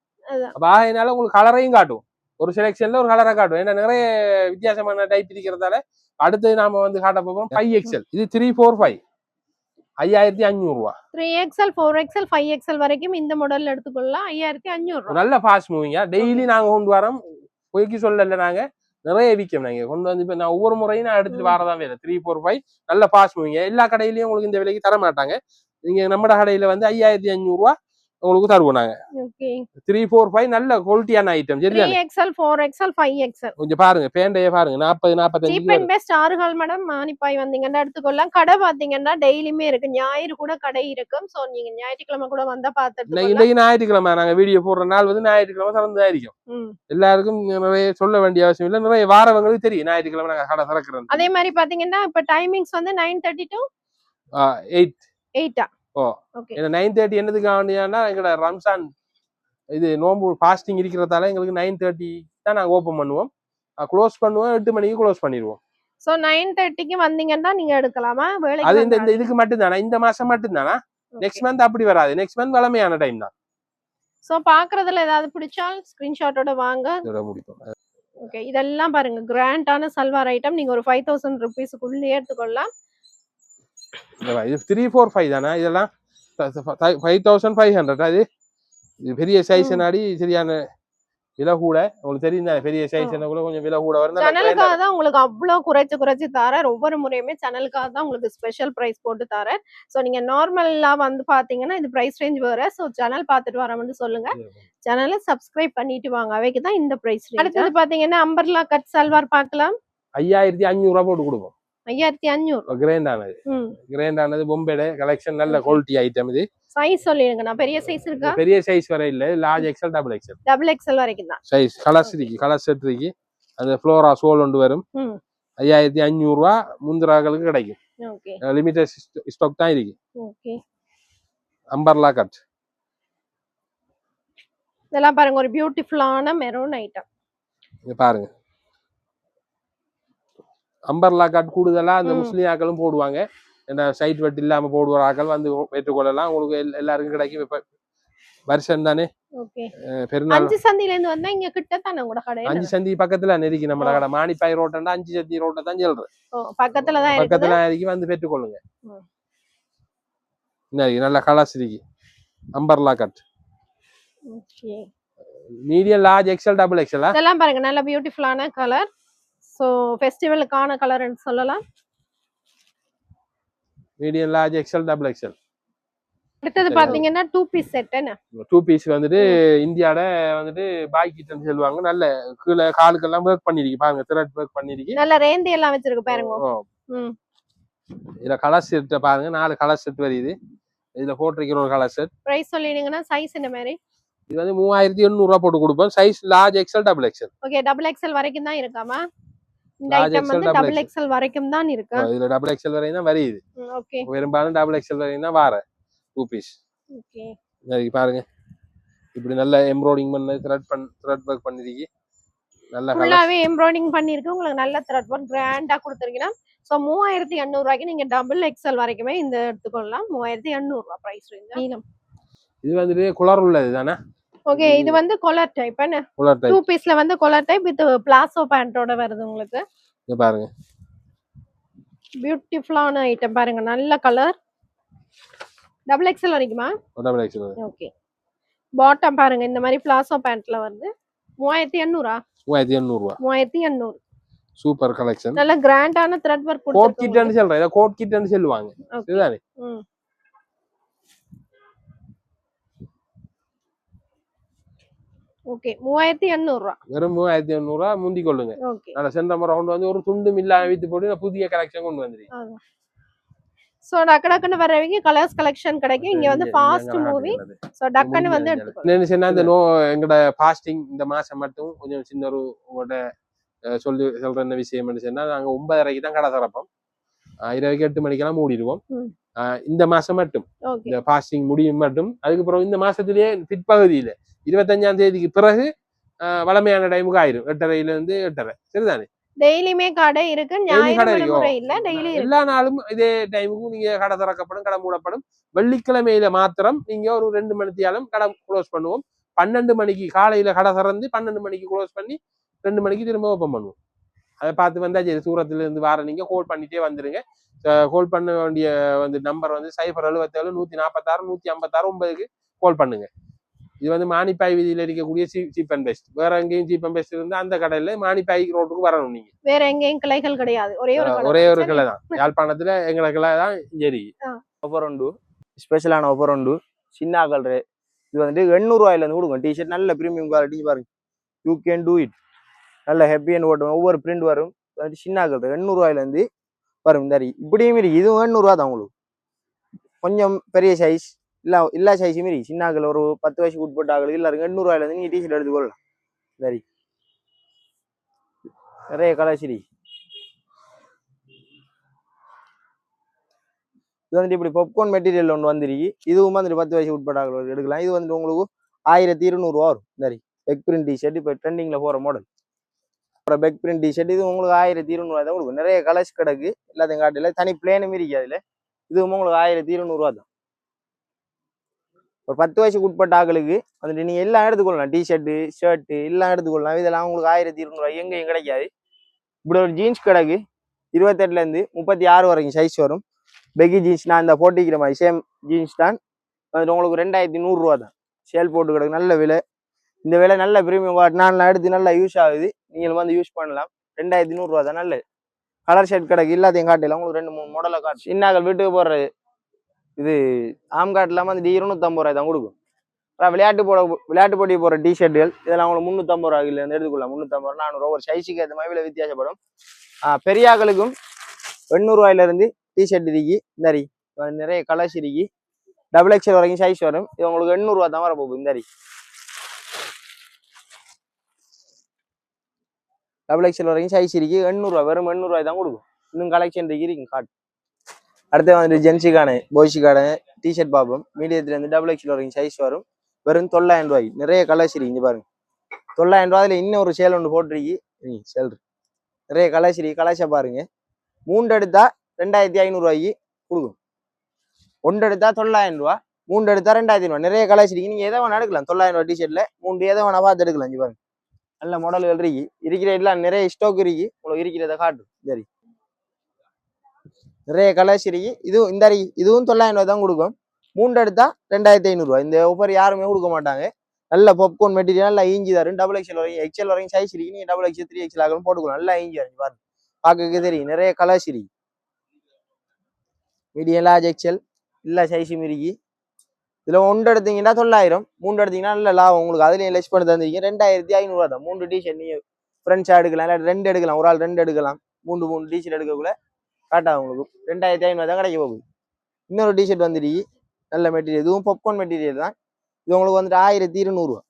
அப்ப ஆகையினால உங்களுக்கு கலரையும் காட்டுவோம். ஒரு செலெக்ஷன்ல ஒரு கலரை காட்டுவோம். ஏன்னா நிறைய வித்தியாசமான டைப் இருக்கிறதால அடுத்து நாம வந்து காட்ட போறோம் 5XL. இது 345 5500 ரூபாய். 3XL 4XL 5XL வரைக்கும் இந்த மாடல்ல எடுத்துக்கொள்ளலாம். 5500. நல்ல ஃபாஸ்ட் மூவிங்கா. டெய்லி நாங்க கொண்டு வரோம். பொய்க்கு சொல்லல. நாங்க நிறைய விற்கும். நாங்க கொண்டு வந்து இப்ப நான் ஒவ்வொரு முறையும் நான் எடுத்துட்டு வரதான் வேலை. 345 நல்ல ஃபாஸ்ட் மூவிங்க. எல்லா கடையிலயும் உங்களுக்கு இந்த விலைக்கு தர மாட்டாங்க. நீங்க நம்ம கடையில வந்து 5500 ரூபாய் உங்களுக்கு தருவோம் நாங்க. 345 நல்ல குவாலிட்டியான ஐட்டம். 3XL 4XL 5XL கொஞ்சம் பாருங்க. பேண்டையே பாருங்க. 40 45 சீப் அண்ட் பெஸ்ட் ஆறுகால் மேடம். மானிப்பாய் வந்தீங்கன்னா எடுத்துக்கொள்ளலாம். கடை பாத்தீங்கன்னா டெய்லியுமே இருக்கு. ஞாயிறு கூட கடை இருக்கும். சோ நீங்க ஞாயிற்றுக்கிழமை கூட வந்தா பாத்துட்டு. இன்னைக்கு ஞாயிற்றுக்கிழமை நாங்க வீடியோ போடுற நாள் வந்து ஞாயிற்றுக்கிழமை திறந்தா இருக்கும். எல்லாருக்கும் நிறைய சொல்ல வேண்டிய அவசியம் இல்ல. நிறைய வாரவங்களுக்கு தெரியும் ஞாயிற்றுக்கிழமை நாங்க கடை திறக்கிறோம். அதே மாதிரி பாத்தீங்கன்னா இப்ப டைமிங்ஸ் வந்து 9:30 to 8. O okay. 9:30 என்னதுக்கு ஆண்டியானா எங்களோட ரம்சான் இது நோம்பு ஃபாஸ்டிங் இருக்கிறதால எங்களுக்கு 9:30 தான் நாங்க ஓபன் பண்ணுவோம். க்ளோஸ் பண்ணுவோம். 8 மணிக்கு க்ளோஸ் பண்ணிடுவோம். சோ 9:30க்கு வந்தீங்கன்னா நீங்க எடுக்கலாமா? அது இந்த இதுக்கு மட்டும் தானா? இந்த மாசம் மட்டும் தானா? நெக்ஸ்ட் மந்த் அப்படி வராது. நெக்ஸ்ட் மந்த் வளமையான டைம் தான். சோ பாக்குறதுல ஏதாவது பிடிச்சால் ஸ்கிரீன்ஷாட்டோட வாங்க. இதோட முடிப்போம். ஓகே, இதெல்லாம் பாருங்க கிராண்டான சல்வார் ஐட்டம். நீங்க ஒரு 5000 rupeesக்குள்ளே எடுத்துக்கொள்ளலாம். இது 345 தானே இதெல்லாம் 5500. அது இது பெரிய சைஸ் நாடி சரியான விலை கூட. உங்களுக்கு தெரியும் தானே பெரிய சைஸ் கூட கொஞ்சம் விலை கூட வரும். சேனலுக்காக தான் உங்களுக்கு அவ்வளவு குறைச்சு தரேன். ஒவ்வொரு முறையுமே சேனலுக்காக தான் உங்களுக்கு ஸ்பெஷல் பிரைஸ் போட்டு தரேன். சோ நீங்க நார்மலா வந்து பாத்தீங்கன்னா இது பிரைஸ் ரேஞ்ச் வேற. சோ சேனல் பாத்துட்டு வரவன்னு சொல்லுங்க. சேனலை சப்ஸ்கிரைப் பண்ணிட்டு வாங்க. அவைக்கு தான் இந்த பிரைஸ் ரேஞ்ச். அடுத்து பாத்தீங்கன்னா அம்பர்லா கட் சல்வார் பார்க்கலாம். 5500 போட்டு கொடுப்போம். 5500 கிராண்டானது. கிராண்டானது பொம்பேட கலெக்ஷன் நல்ல குவாலிட்டி ஐட்டம். இது சைஸ் சொல்லிருங்க. நான் பெரிய சைஸ் இருக்கா? பெரிய சைஸ் வரை இல்ல, large XL double XL. Double XL வரைக்கும் தான் சைஸ். கலர்ஸ் இருக்கு, கலர் செட் இருக்கு. அந்த ஃப்ளோரா சோல் ஒன்று வரும். 5500 ரூபா முந்திராக்களுக்கு கிடைக்கும். ஓகே, லிமிடெட் ஸ்டாக் தான் இருக்கு. Okay, umbrella cut. இதெல்லாம் பாருங்க ஒரு பியூட்டிஃபுல்லான மெரூன் ஐட்டம். இங்க பாருங்க அம்பர்லா கட் கூடுதலா அந்த முஸ்லீம் ஆக்களும் போடுவாங்க. ஏன்னா சைட் வெட் இல்லாம போடுற ஆக்கள் வந்து ஏற்றுக்கொள்ளலாம். உங்களுக்கு எல்லாருக்கும் கிடைக்கும். வருஷம் தானே. ஓகே, பெருநாள். அஞ்சு சந்தில இருந்து வந்தா இங்க கிட்ட தானே உங்க கடை. அஞ்சு சந்தி பக்கத்துல நெருக்கி நம்ம கடை மானிப்பாய் ரோட்டா அஞ்சு சந்தி ரோட்டை தான் சொல்றேன். பக்கத்துல தான் இருக்கு. பக்கத்துல இருக்கு, வந்து பெற்றுக்கொள்ளுங்க. நல்ல கலர்ஸ் இருக்கு. Umbrella cut. Okay, medium large XL double XL. இதெல்லாம் பாருங்க நல்ல பியூட்டிஃபுல்லான கலர். சோ ஃபெஸ்டிவலுக்கான கலர்னு சொல்லலாம். Medium large XL double XL. அடுத்தது பாத்தீங்கன்னா 2 பீஸ் செட். என்ன 2 பீஸ் வந்துட்டு இந்தியால வந்துட்டு பாய் கிட்னு சொல்லுவாங்க. நல்ல கீழே காலுக்கெல்லாம் ஒர்க் பண்ணிருக்கு பாருங்க. த்ரெட் ஒர்க் பண்ணிருக்கு. நல்ல ரேந்தி எல்லாம் வச்சிருக்கு பாருங்க. இதுல கலர் செட் பாருங்க. 4 கலர் செட் வருது. இதுல போட்டிருக்கிற ஒரு கலர் செட். பிரைஸ் சொல்லிடுங்கன்னா சைஸ் என்ன மாதிரி? இது வந்து 3800 ரூபாய் போட்டு கொடுப்போம். Size large XL double XL. Okay, double XL வரைக்கும் தான் இருக்காமா? இந்த ஐட்டம் வந்து டபுள் எக்ஸ்எல் வரைக்கும் தான் இருக்கு. இதுல டபுள் எக்ஸ்எல் வரைக்கும் தான் வருது. ஓகே, பெரும்பாலும் டபுள் எக்ஸ்எல் வரைக்கும் தான் வர 2 பீஸ். ஓகே, பாருங்க இப்படி நல்ல எம்ப்ராய்டிங் பண்ண த்ரெட் ஒர்க் பண்ணிருக்கு. நல்ல ஃபுல்லாவே எம்ப்ராய்டிங் பண்ணிருக்கு. உங்களுக்கு நல்ல த்ரெட் ஒர்க் கிராண்டா கொடுத்திருக்கீங்க. சோ 3800 ரூபாய்க்கு நீங்க டபுள் எக்ஸ்எல் வரைக்குமே இந்த எடுத்துக்கொள்ளலாம். 3800 ரூபாய் பிரைஸ் ரேஞ்ச். நீலம் இது வந்துட்டு குலர் உள்ளது தானே. ஓகே, இது வந்து கொலர் டைப். என்ன 2 பீஸ்ல வந்து கொலர் டைப் வித் பிளாசோ பேண்டோட வருது உங்களுக்கு. இங்க பாருங்க பியூட்டிஃபுல்லான ஐட்டம் பாருங்க. நல்ல கலர். டபுள் எக்ஸ்எல் வரைக்குமா? Double XL. ஓகே, பாட்டம் பாருங்க இந்த மாதிரி பிளாசோ பேண்ட்ல வருது. 3800 3800 ரூபாய். 3800. Super collection. நல்ல கிராண்டான த்ரெட் வர்க் கோட் கிட்னு சொல்றேன். இத கோட் கிட்னு சொல்லுவாங்க. இதுதானே. ஓகே, 3800 ரூபாய். வெறும் 3800 ரூபாய் முந்தி கொள்ளுங்க. நல்ல சென்டர் ரவுண்ட் வந்து ஒரு துண்டு இல்லாம வித்து போட்டு புதிய கலெக்ஷன் கொண்டு வந்துருக்கீங்க. சோ டக்குன்னு வரவங்க கலர்ஸ் கலெக்ஷன் கிடைக்கும். இங்க வந்து ஃபாஸ்ட் மூவி. சோ டக்குன்னு வந்து எடுத்துக்கோங்க. என்ன இந்த எங்கட ஃபாஸ்டிங் இந்த மாசம் மட்டும் கொஞ்சம் சின்ன ஒரு உங்களோட சொல்ற என்ன விஷயம் சொன்னா, நாங்க 9:30க்கு தான் கடை திறப்போம். இரவுக்கு 8 மணிக்கெல்லாம் மூடிடுவோம். இந்த மாசம் மட்டும் இந்த ஃபாஸ்டிங் முடியும் மட்டும். அதுக்கப்புறம் இந்த மாசத்திலேயே பிற்பகுதியில 25ஆம் தேதிக்கு பிறகு வளமையான டைமுக்கு ஆயிரும். 8:30 இருந்து 8:30. சரிதானே. டெய்லியுமே கடை இருக்கு. ஞாயிற்றுக்கிழமை இல்ல, டெய்லி எல்லா நாளும் இதே டைமுக்கு நீங்க கடை திறக்கப்படும், கடை மூடப்படும். வெள்ளிக்கிழமையில மாத்திரம் நீங்க ஒரு 2 மணித்தியாலும் கடை க்ளோஸ் பண்ணுவோம். 12 மணிக்கு காலையில கடை திறந்து 12 மணிக்கு க்ளோஸ் பண்ணி 2 மணிக்கு திரும்ப ஓப்பன் பண்ணுவோம். அதை பார்த்து வந்தா சரி. தூரத்துல இருந்து வார நீங்க கால் பண்ணிட்டே வந்துருங்க. கால் பண்ண வேண்டிய வந்து நம்பர் வந்து 077 146 156 9க்கு கால் பண்ணுங்க. இது வந்து மானிப்பாய் வீதியில இருக்கக்கூடிய சீப் அண்ட் பெஸ்ட். வேற எங்கேயும் சீப் அண்ட் பெஸ்ட் இருந்தா அந்த கடையில மானிப்பாய் ரோட்டுக்கு வரணும். நீங்க வேற எங்கேயும் கிளைகள் கிடையாது. ஒரே ஒரு கிளை தான். யாழ்ப்பாணத்துல எங்களை கிளை தான். சரி, ஆஃபர் உண்டு. ஸ்பெஷலான ஆஃபர் உண்டு. சின்ன கலரு இது வந்துட்டு 800 ரூபாயில இருந்து கொடுங்க. டிஷர்ட் நல்ல பிரீமியம் குவாலிட்டி பாருங்க. You can do it. நல்ல ஹெப்பின்னு ஓட்டும். ஒவ்வொரு பிரிண்ட் வரும். சின்ன கலர் 800 ரூபாயில இருந்து வரும். இந்த இப்படியும் இருக்கு. இதுவும் 800 ரூபா தான். உங்களுக்கு கொஞ்சம் பெரிய சைஸ் இல்ல சைஸ் மாரி சின்னாக்கள் ஒரு 10 வயசுக்கு உட்பட்ட ஆகல எல்லாருக்கும் 800 ரூபாயில இருந்து நீங்க டிஷர்ட் எடுத்துக்கொள்ளலாம். சரி, நிறைய கலர். சரி, இது வந்துட்டு இப்படி பாப்கார்ன் மெட்டீரியல் ஒன்று வந்துருக்கு. இதுவும் வந்துட்டு 10 வயசுக்கு உட்பட்ட ஆகல எடுக்கலாம். இது வந்துட்டு உங்களுக்கு 1200 ரூபா வரும். சரி, பெக் பிரிண்ட் டிஷர்ட் இப்போ ட்ரெண்டிங்ல போற மாடல். அப்புறம் பெக் பிரிண்ட் டிஷர்ட் இது உங்களுக்கு 1200 ரூபாய் தான் கொடுக்கும். நிறைய கலர்ஸ் கிடக்கு. எல்லாத்தையும் காட்டில தனி பிளேனும் இருக்கு. அதுல இதுவும் உங்களுக்கு 1200 ரூபா தான். ஒரு 10 வயசுக்கு உட்பட்ட ஆட்களுக்கு வந்துட்டு நீங்க எல்லாம் எடுத்துக்கொள்ளலாம். டிஷர்ட்டு ஷர்ட்டு எல்லாம் எடுத்துக்கொள்ளலாம். இதெல்லாம் உங்களுக்கு 1200 எங்கேயும் கிடைக்காது. இப்படி ஒரு ஜீன்ஸ் கிடக்கு 28லேருந்து 36 வரைக்கும் சைஸ் வரும். பெகி ஜீன்ஸ் நான் இந்த போட்டிக்கிற மாதிரி சேம் ஜீன்ஸ் தான். வந்துட்டு உங்களுக்கு 2100 தான் சேல் போட்டு கிடக்கு. நல்ல விலை. இந்த விலை நல்ல பிரீமியம் குவாலிட்டி. நான் எடுத்து நல்லா யூஸ் ஆகுது. நீங்களும் வந்து யூஸ் பண்ணலாம். 2100 தான். நல்ல கலர் ஷர்ட் கிடக்கு. எல்லாத்தையும் காட்டலாம். உங்களுக்கு 2-3 மாடலை காட்டு. சின்னாக்கள் வீட்டுக்கு போடுறது இது ஆம் கார்டு இல்லாமல் வந்து 250 தான் கொடுக்கும். அப்புறம் விளையாட்டு போட்டி போகிற டிஷர்ட்டுகள் இதெல்லாம் உங்களுக்கு 350 இல்லை எடுத்துக்கலாம். 350 400 ஒரு சைஸுக்கு ஏற்ற மாதிரி விலை வித்தியாசப்படும். பெரியாக்களுக்கும் 800 டிஷர்ட் இருக்கு. இந்தாரி நிறைய கலர்ஸ் இருக்கு. XXL வரைக்கும் சைஸ் வரும். இது உங்களுக்கு 800 தான் வரப்போகுது. இந்தாரி XXL வரைக்கும் சைஸ் இருக்கு. 800 வெறும் 800 தான் கொடுக்கும். இன்னும் கலெக்ஷன் இருக்கு காட்டு. அடுத்து வந்துட்டு ஜென்ஸுக்கான பாய்ஸுக்கான டிஷர்ட் பார்ப்போம். மீடியத்துலேருந்து XXL வரைக்கும் சைஸ் வரும். வெறும் 900 ரூபாய்க்கு நிறைய கலர்ஸ் இருக்கு. இங்கே பாருங்க 900 ரூபாயில இன்னும் ஒரு சேல் ஒன்று போட்டிருக்கு. சேல் நிறைய கலர்ஸ் இருக்கு. கலர்ஸை பாருங்க. 3 எடுத்தா 2500 ரூபாய்க்கு கொடுக்கும். 1 எடுத்தா 900 ரூபா, 3 எடுத்தா 2500 நிறைய கலர்ஸ் இருக்கு. நீங்க எதை வேணா எடுக்கலாம். 900 ரூபா டிஷர்ட்ல 3 எதை வேணா பார்த்து எடுக்கலாம். இங்க பாருங்க நல்ல மாடல்கள் இருக்கு. இருக்கிற எல்லாம் நிறைய ஸ்டாக் இருக்கு. உங்களுக்கு இருக்கிறத காட்டும். சரி நிறைய கலர்ஸ் இருக்கு. இதுவும் 900 தான் கொடுக்கும். 3 எடுத்தா 2500 ரூபா. இந்த ஆஃபர் யாருமே கொடுக்க மாட்டாங்க. நல்ல பாப்கார்ன் மெட்டீரியல் நல்லா ஈஞ்சி தரும். XXL வரைக்கும் XL வரைக்கும் சைஸ் இருக்கு. நீங்க XXL 3XL ஆகணும் போட்டுக்கலாம். நல்லா ஈஞ்சி தரும். பாருங்க பார்க்க தெரியும். நிறைய கலர்ஸ் இருக்கு. மீடியம் லார்ஜ் XL எல்லா சைஸும் இருக்கு. இதுல 1 எடுத்தீங்கன்னா 900, 3 எடுத்தீங்கன்னா நல்ல லாபம் உங்களுக்கு. அதுலயும் லெஸ் பண்ணி தந்திருக்கீங்க. 2500 ரூபா தான். 3 டிஷர்ட் நீங்க ஃப்ரெண்ட்ஸா எடுக்கலாம். இல்லை 2 எடுக்கலாம். ஒரு ஆள் 2 எடுக்கலாம். 3 டிஷர்ட் எடுக்கக்குள்ள காட்டா உங்களுக்கு 2500 தான் கிடைக்க போகுது. இன்னொரு டிஷர்ட் வந்துருக்கு. நல்ல மெட்டீரியல். இதுவும் பாப்கார்ன் மெட்டீரியல் தான். இது உங்களுக்கு வந்துட்டு 1200 ரூபா.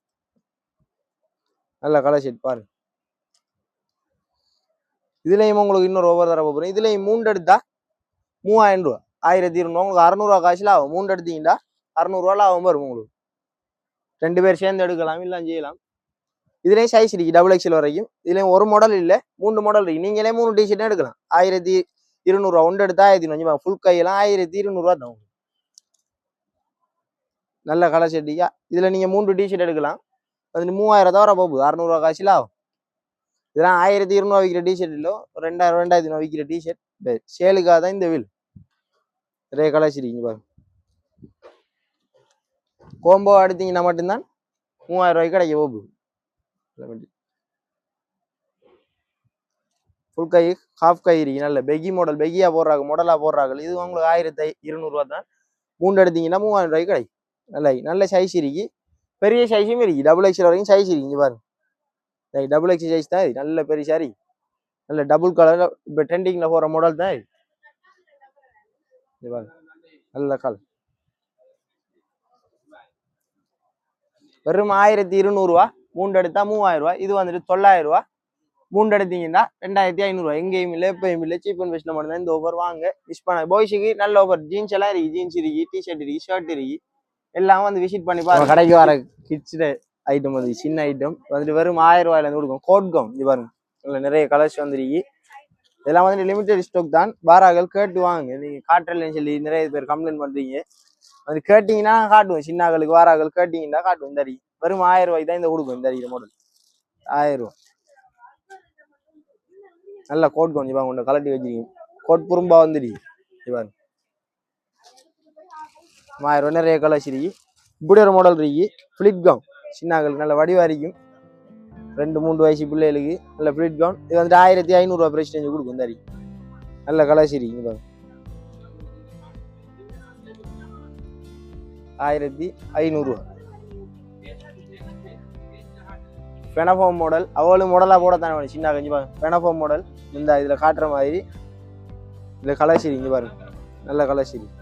நல்ல கலர் ஷர்ட் பாருங்க. இதுலயும் உங்களுக்கு இன்னொரு ஓவர் தர போறேன். இதுலயும் 3 எடுத்தா 3000 ரூபா. 1200 உங்களுக்கு 600 ரூபா காசுல ஆகும். 3 எடுத்தீங்கன்னா 600 ரூபால ஆகும் வரும் உங்களுக்கு. 2 பேர் சேர்ந்து எடுக்கலாம். இல்லை செய்யலாம். இதுலயும் சைஸ் இருக்கு. XXL வரைக்கும். இதுலயும் ஒரு மாடல் இல்லை 3 மாடல் இருக்கு. நீங்களே 3 டிஷர்ட் எடுக்கலாம். 1200 ரூபா. 1 எடுத்தா 1500. ஃபுல் கையெல்லாம் 1200 ரூபா தான். நல்ல கலர் ஷர்ட்டிக்கா. இதுல நீங்க 3 டிஷர்ட் எடுக்கலாம். அது 3000 தான் வர போகுது. 600 ரூபா காசுல ஆகும். இதெல்லாம் 1200 விற்கிற டிஷர்ட் இல்லை. 2000 2000 விற்கிற டிஷர்ட். சேலுக்காக தான் இந்த வில். நிறைய கலர்ஸ் இருக்கு பாருங்க. கோம்போ எடுத்தீங்கன்னா மட்டும்தான் 3000 ரூபாய்க்கு கிடைக்க போகுது. ஃபுல் கை ஹாஃப் கை இருக்கு. நல்ல பெகி மாடல். பெகியா போடுறாங்க. மாடலா போடுறாங்க. இது உங்களுக்கு 1200 ரூபா தான். 3 எடுத்தீங்கன்னா 3000 ரூபாய்க்கு கிடைக்கும். நல்ல சைஸ் இருக்கு. பெரிய சைஸும் இருக்கு. XXL வரைக்கும் சைஸ் இருக்கு. இங்க பாருங்க XXL சைஸ் தான் இது. நல்ல பெரிய சாரி. நல்ல டபுள் கலர். இப்போ ட்ரெண்டிங்ல போற மாடல் தான் இது. பாருங்க நல்ல கலர். வெறும் 1200 ரூபா. 3 எடுத்தா 3000 ரூபா. இது வந்துட்டு 900 ரூபா. 3 எடுத்தீங்கன்னா 2500 ரூபா. எங்கேயும் இல்லை எப்பயும் இல்லை. சீப் அண்ட் பெஸ்ட்ல மட்டும் தான் இந்த ஓவர் வாங்க. மிஸ் பண்ண. பாய்ஸுக்கு நல்ல ஓவர். ஜீன்ஸ் எல்லாம் இருக்கு. ஜீன்ஸ் இருக்கு. டிஷர்ட் இருக்கு. ஷர்ட் இருக்கு. எல்லாம் வந்து விசிட் பண்ணி பாருங்க. கடைக்கு வர கிட்ஸ் ஐட்டம் வந்து சின்ன ஐட்டம் வந்துட்டு வெறும் 1000 ரூபாயில இருந்து கொடுக்கும். கோட் கவுன் இது பாருங்க. நிறைய கலர்ஸ் வந்துருக்கு. இதெல்லாம் வந்து லிமிடெட் ஸ்டாக் தான். பாராக்கள் கேட்டு வாங்க. நீங்க காட்டலன்னு சொல்லி நிறைய பேர் கம்ப்ளைண்ட் பண்றீங்க. அது கேட்டீங்கன்னா காட்டுவோம். சின்னாக்களுக்கு வாராக்கள் கேட்டீங்கன்னா காட்டுவோம். இந்த வெறும் 1000 ரூபாய்க்கு தான் இந்த கொடுக்கும். இந்த மாடல் 1000 ரூபா. நல்ல கோட் கவுன் இவங்க கொண்டு கலட்டி வச்சிருக்கீங்க. கோட் புரும்பா வந்துருக்கு. இவன் 1000 ரூபாய். நிறைய கலர்ஸ் இருக்கு. இப்படி ஒரு மாடல் இருக்கு. ஃபிளிட் கவுன் சின்னாக்களுக்கு நல்ல வடிவா இருக்கும். 2-3 வயசு பிள்ளைகளுக்கு நல்ல ஃபிளிட் கவுன். இது வந்துட்டு 1500 ரூபா பிரைஸ் ரேஞ்சு கொடுக்கும். இந்த நல்ல கலர்ஸ் இருக்கு. பாருங்க 1500 ரூபா. பெனஃபார்ம் மாடல். அவ்வளவு மாடலா போட தானே வேணும். சின்ன கஞ்சி பாருங்க. பெனஃபார்ம் மாடல். இந்த இதுல காட்டுற மாதிரி இதுல கலர்ஸ் இருக்கு. பாருங்க நல்ல கலர்ஸ் இருக்கு.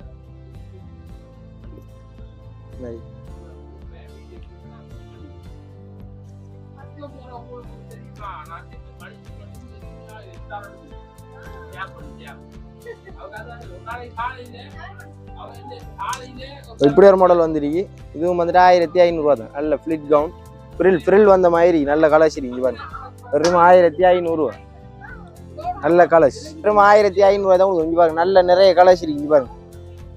இப்படி ஒரு மாடல் வந்துருக்கு. இதுவும் வந்துட்டு 1500 ரூபா தான். நல்ல ஃபிளிட் கவுன். ஃப்ரில் வந்த மாதிரி நல்ல கலர்ஸ் இருக்கு. பாருங்க வெறும் 1500 ரூபா. நல்ல கலர்ஸ் வெறும் 1500 ரூபாய் தான். இங்க பாருங்க நல்ல நிறைய கலர்ஸ் இருக்கு. பாருங்க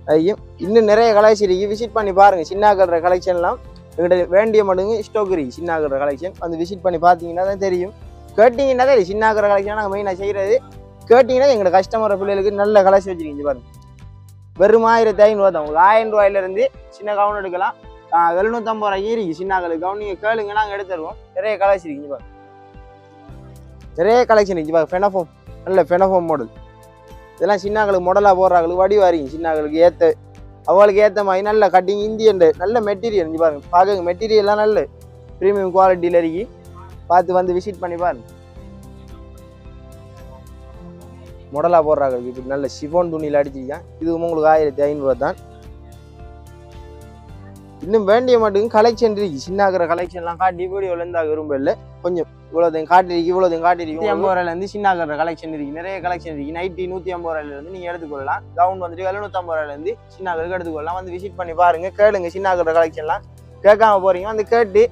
அதையும் இன்னும் நிறைய கலெக்ஷன் இருக்கு, விசிட் பண்ணி பாருங்க. சின்னாக்கிற கலெக்ஷன்லாம் எங்கிட்ட வேண்டிய மடங்கு ஸ்டாக் இருக்கு. சின்னாக்கிற கலெக்ஷன் வந்து விசிட் பண்ணி பார்த்தீங்கன்னா தான் தெரியும். கேட்டிங்கன்னா தான் சின்னாக்கிற கலெக்ஷன் நாங்கள் மெயினாக செய்கிறது. கேட்டிங்கன்னா எங்களோட கஸ்டமர் பிள்ளைகளுக்கு நல்ல கலெக்ஷன் வச்சுருக்கீங்க பாருங்க. வெறும் 1500 தான். உங்களுக்கு 1000 ரூபாயிலிருந்து சின்ன கவுன் எடுக்கலாம். 750 ரூபாய்க்கு இருக்கு சின்னாக்களுக்கு கவுன். நீங்கள் கேளுங்க, நாங்கள் எடுத்து தருவோம். நிறைய கலெக்ஷன் இருக்குங்க பாருங்க, நிறைய கலெக்ஷன் இருக்கு பாருங்க. ஃபெனஃபோம், நல்ல ஃபெனஃபோம் மாடல். இதெல்லாம் சின்னாக்களுக்கு மாடலாக போடுறாங்களுக்கு வடிவாரிங்க. சின்னாக்களுக்கு ஏற்ற அவளுக்கு ஏற்ற மாதிரி நல்ல கட்டிங் இந்தியன் நல்ல மெட்டீரியல் இங்கே பாருங்க. பார்க்குங்க மெட்டீரியல்லாம் நல்ல ப்ரீமியம் குவாலிட்டியில் இருக்கு. பார்த்து வந்து விசிட் பண்ணி பாருங்க. மாடலாக போடுறாங்களுக்கு இப்படி நல்ல ஷிஃபான் துணியில் அடிச்சிருக்கேன். இது உங்களுக்கு 1500 தான். இன்னும் வேண்டிய மட்டும் கலெக்ஷன் இருக்கு. சின்னாக்கிற கலெக்ஷன்லாம் காட்டி வீடியோவில் இருந்தால் விரும்ப இல்லை. கொஞ்சம் இவ்வளோதையும் காட்டிருக்கு, இவ்வளோதையும் காட்டிருக்கு. 150 ரூபாயிலேருந்து சின்னாக்கிற கலெக்ஷன் இருக்கு, நிறைய கலெக்ஷன் இருக்கு. நைட்டி 150 ரூபாயிலேருந்து நீங்கள் எடுத்துக்கொள்ளலாம். கவுன் வந்துட்டு 750 ரூபாயிலேருந்து சின்னாக்கிற்கு எடுத்துக்கொள்ளலாம். வந்து விசிட் பண்ணி பாருங்க, கேளுங்க. சின்னாக்கிற கலெக்ஷன்லாம் கேட்காம போறீங்க, வந்து கேட்டு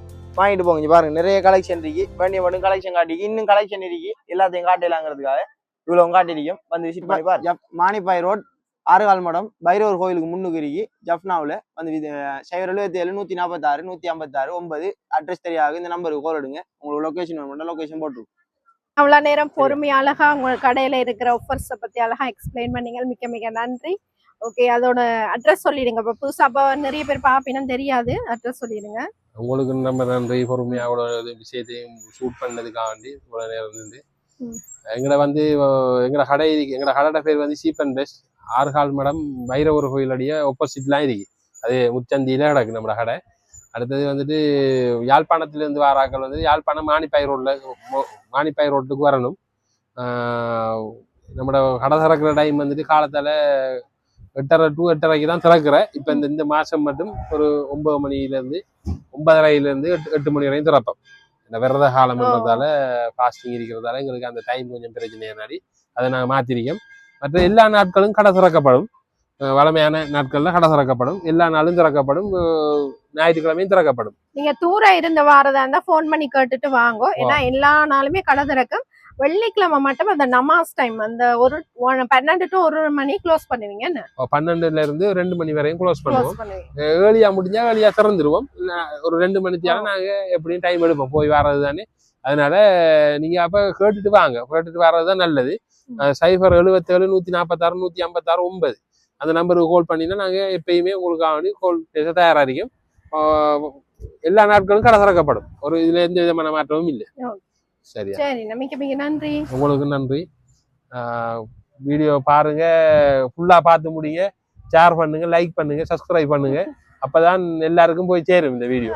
வாங்கிட்டு போங்க. பாருங்க நிறைய கலெக்ஷன் இருக்கு. வேண்டிய மட்டும் கலெக்ஷன் காட்டிருக்கு. இன்னும் கலெக்ஷன் இருக்கு, எல்லாத்தையும் காட்டலாங்கிறதுக்காக இவ்வளோ காட்டிருக்கோம். வந்து விசிட் பண்ணி பாருங்க. மானிப்பாய் ரோட் ஆறுகால் மடம் பைரவர் கோயிலுக்கு முன்னுக்கு இருக்கு ஜப்னாவில். வந்து 077 146 156 9 அட்ரஸ் தெரியாது. இந்த நம்பருக்கு கால் எடுங்க. உங்களுக்கு லொகேஷன் வேணும், லொகேஷன் போட்டு. அவ்வளோ நேரம் பொறுமையா அழகா உங்க கடையில இருக்கிற ஆஃபர்ஸை பத்தி அழகா எக்ஸ்பிளைன் பண்ணீங்க. மிக்க மிக நன்றி. ஓகே, அதோட அட்ரஸ் சொல்லிடுங்க. இப்போ புதுசா நிறைய பேர் பாப்பினும் தெரியாது, அட்ரஸ் சொல்லிடுங்க. உங்களுக்கு நம்ம நன்றி. பொறுமையாக அவ்வளோ விஷயத்தையும் ஷூட் பண்ணதுக்காக வேண்டி இவ்வளோ நேரம் இருந்து எங்களை வந்து எங்களோட கடை இருக்கு. எங்களோட கடையோட பேர் வந்து சீப் அண்ட் பெஸ்ட். ஆறுகால் மடம் பைரவர் கோயிலுடைய ஆப்போசிட்லாம் இருக்கு. அது முச்சந்தியில கிடக்கு நம்ம கடை. அடுத்தது வந்துட்டு யாழ்ப்பாணத்திலேருந்து வாராக்கள் வந்து யாழ்ப்பாணம் மானிப்பாய் ரோட்டுக்கு வரணும். நம்மளோட கடை திறக்கிற டைம் வந்துட்டு காலத்தால் 8:30 to 8:30 தான் திறக்கிறேன். இப்போ இந்த மாதம் மட்டும் ஒரு 9 மணிலேருந்து 9:30 8 மணி வரையும் திறப்போம். இந்த விரத காலம்ன்றதால ஃபாஸ்டிங் இருக்கிறதால எங்களுக்கு அந்த டைம் கொஞ்சம் பிரச்சனையாடி அதை நாங்கள் மாற்றிருக்கோம். மற்ற எல்லா நாட்களும் கடை திறக்கப்படும். வளமையான நாட்கள்ல கடை திறக்கப்படும். எல்லா நாளும் திறக்கப்படும். ஞாயிற்றுக்கிழமையும் திறக்கப்படும். நீங்க தூரம் இருந்து வாரதா இருந்தா போன் பண்ணி கேட்டுட்டு வாங்கோ. ஏன்னா எல்லா நாளுமே கடை திறக்கும். வெள்ளிக்கிழமை மட்டும் அந்த நமாஸ் டைம் அந்த 12 to 1 மணி க்ளோஸ் பண்ணுவீங்க. 12ல இருந்து 2 மணி வரையும் க்ளோஸ் பண்ணுவோம். ஏர்லியா முடிஞ்சா ஏர்லியா திறந்துருவோம். ஒரு 2 மணித்தியால நாங்க எப்படியும் டைம் எடுப்போம் போய் வர்றது தானே. அதனால நீங்க அப்ப கேட்டுட்டு வாங்க. கேட்டுட்டு வர்றதுதான் நல்லது. 077 146 156 9 அந்த நம்பருக்கு கால் பண்ணினா நாங்க எப்பயுமே உங்களுக்கு கால் பேச தயாரா இருக்கோம். எல்லா நாட்களும் கடை திறக்கப்படும். ஒரு இதுல எந்த விதமான மாற்றமும் இல்லை. சரி, மிக்க மிக நன்றி. உங்களுக்கு நன்றி. வீடியோ பாருங்க, ஃபுல்லா பார்த்து முடிங்க. ஷேர் பண்ணுங்க, லைக் பண்ணுங்க, சப்ஸ்கிரைப் பண்ணுங்க. அப்பதான் எல்லாருக்கும் போய் சேரும் இந்த வீடியோ.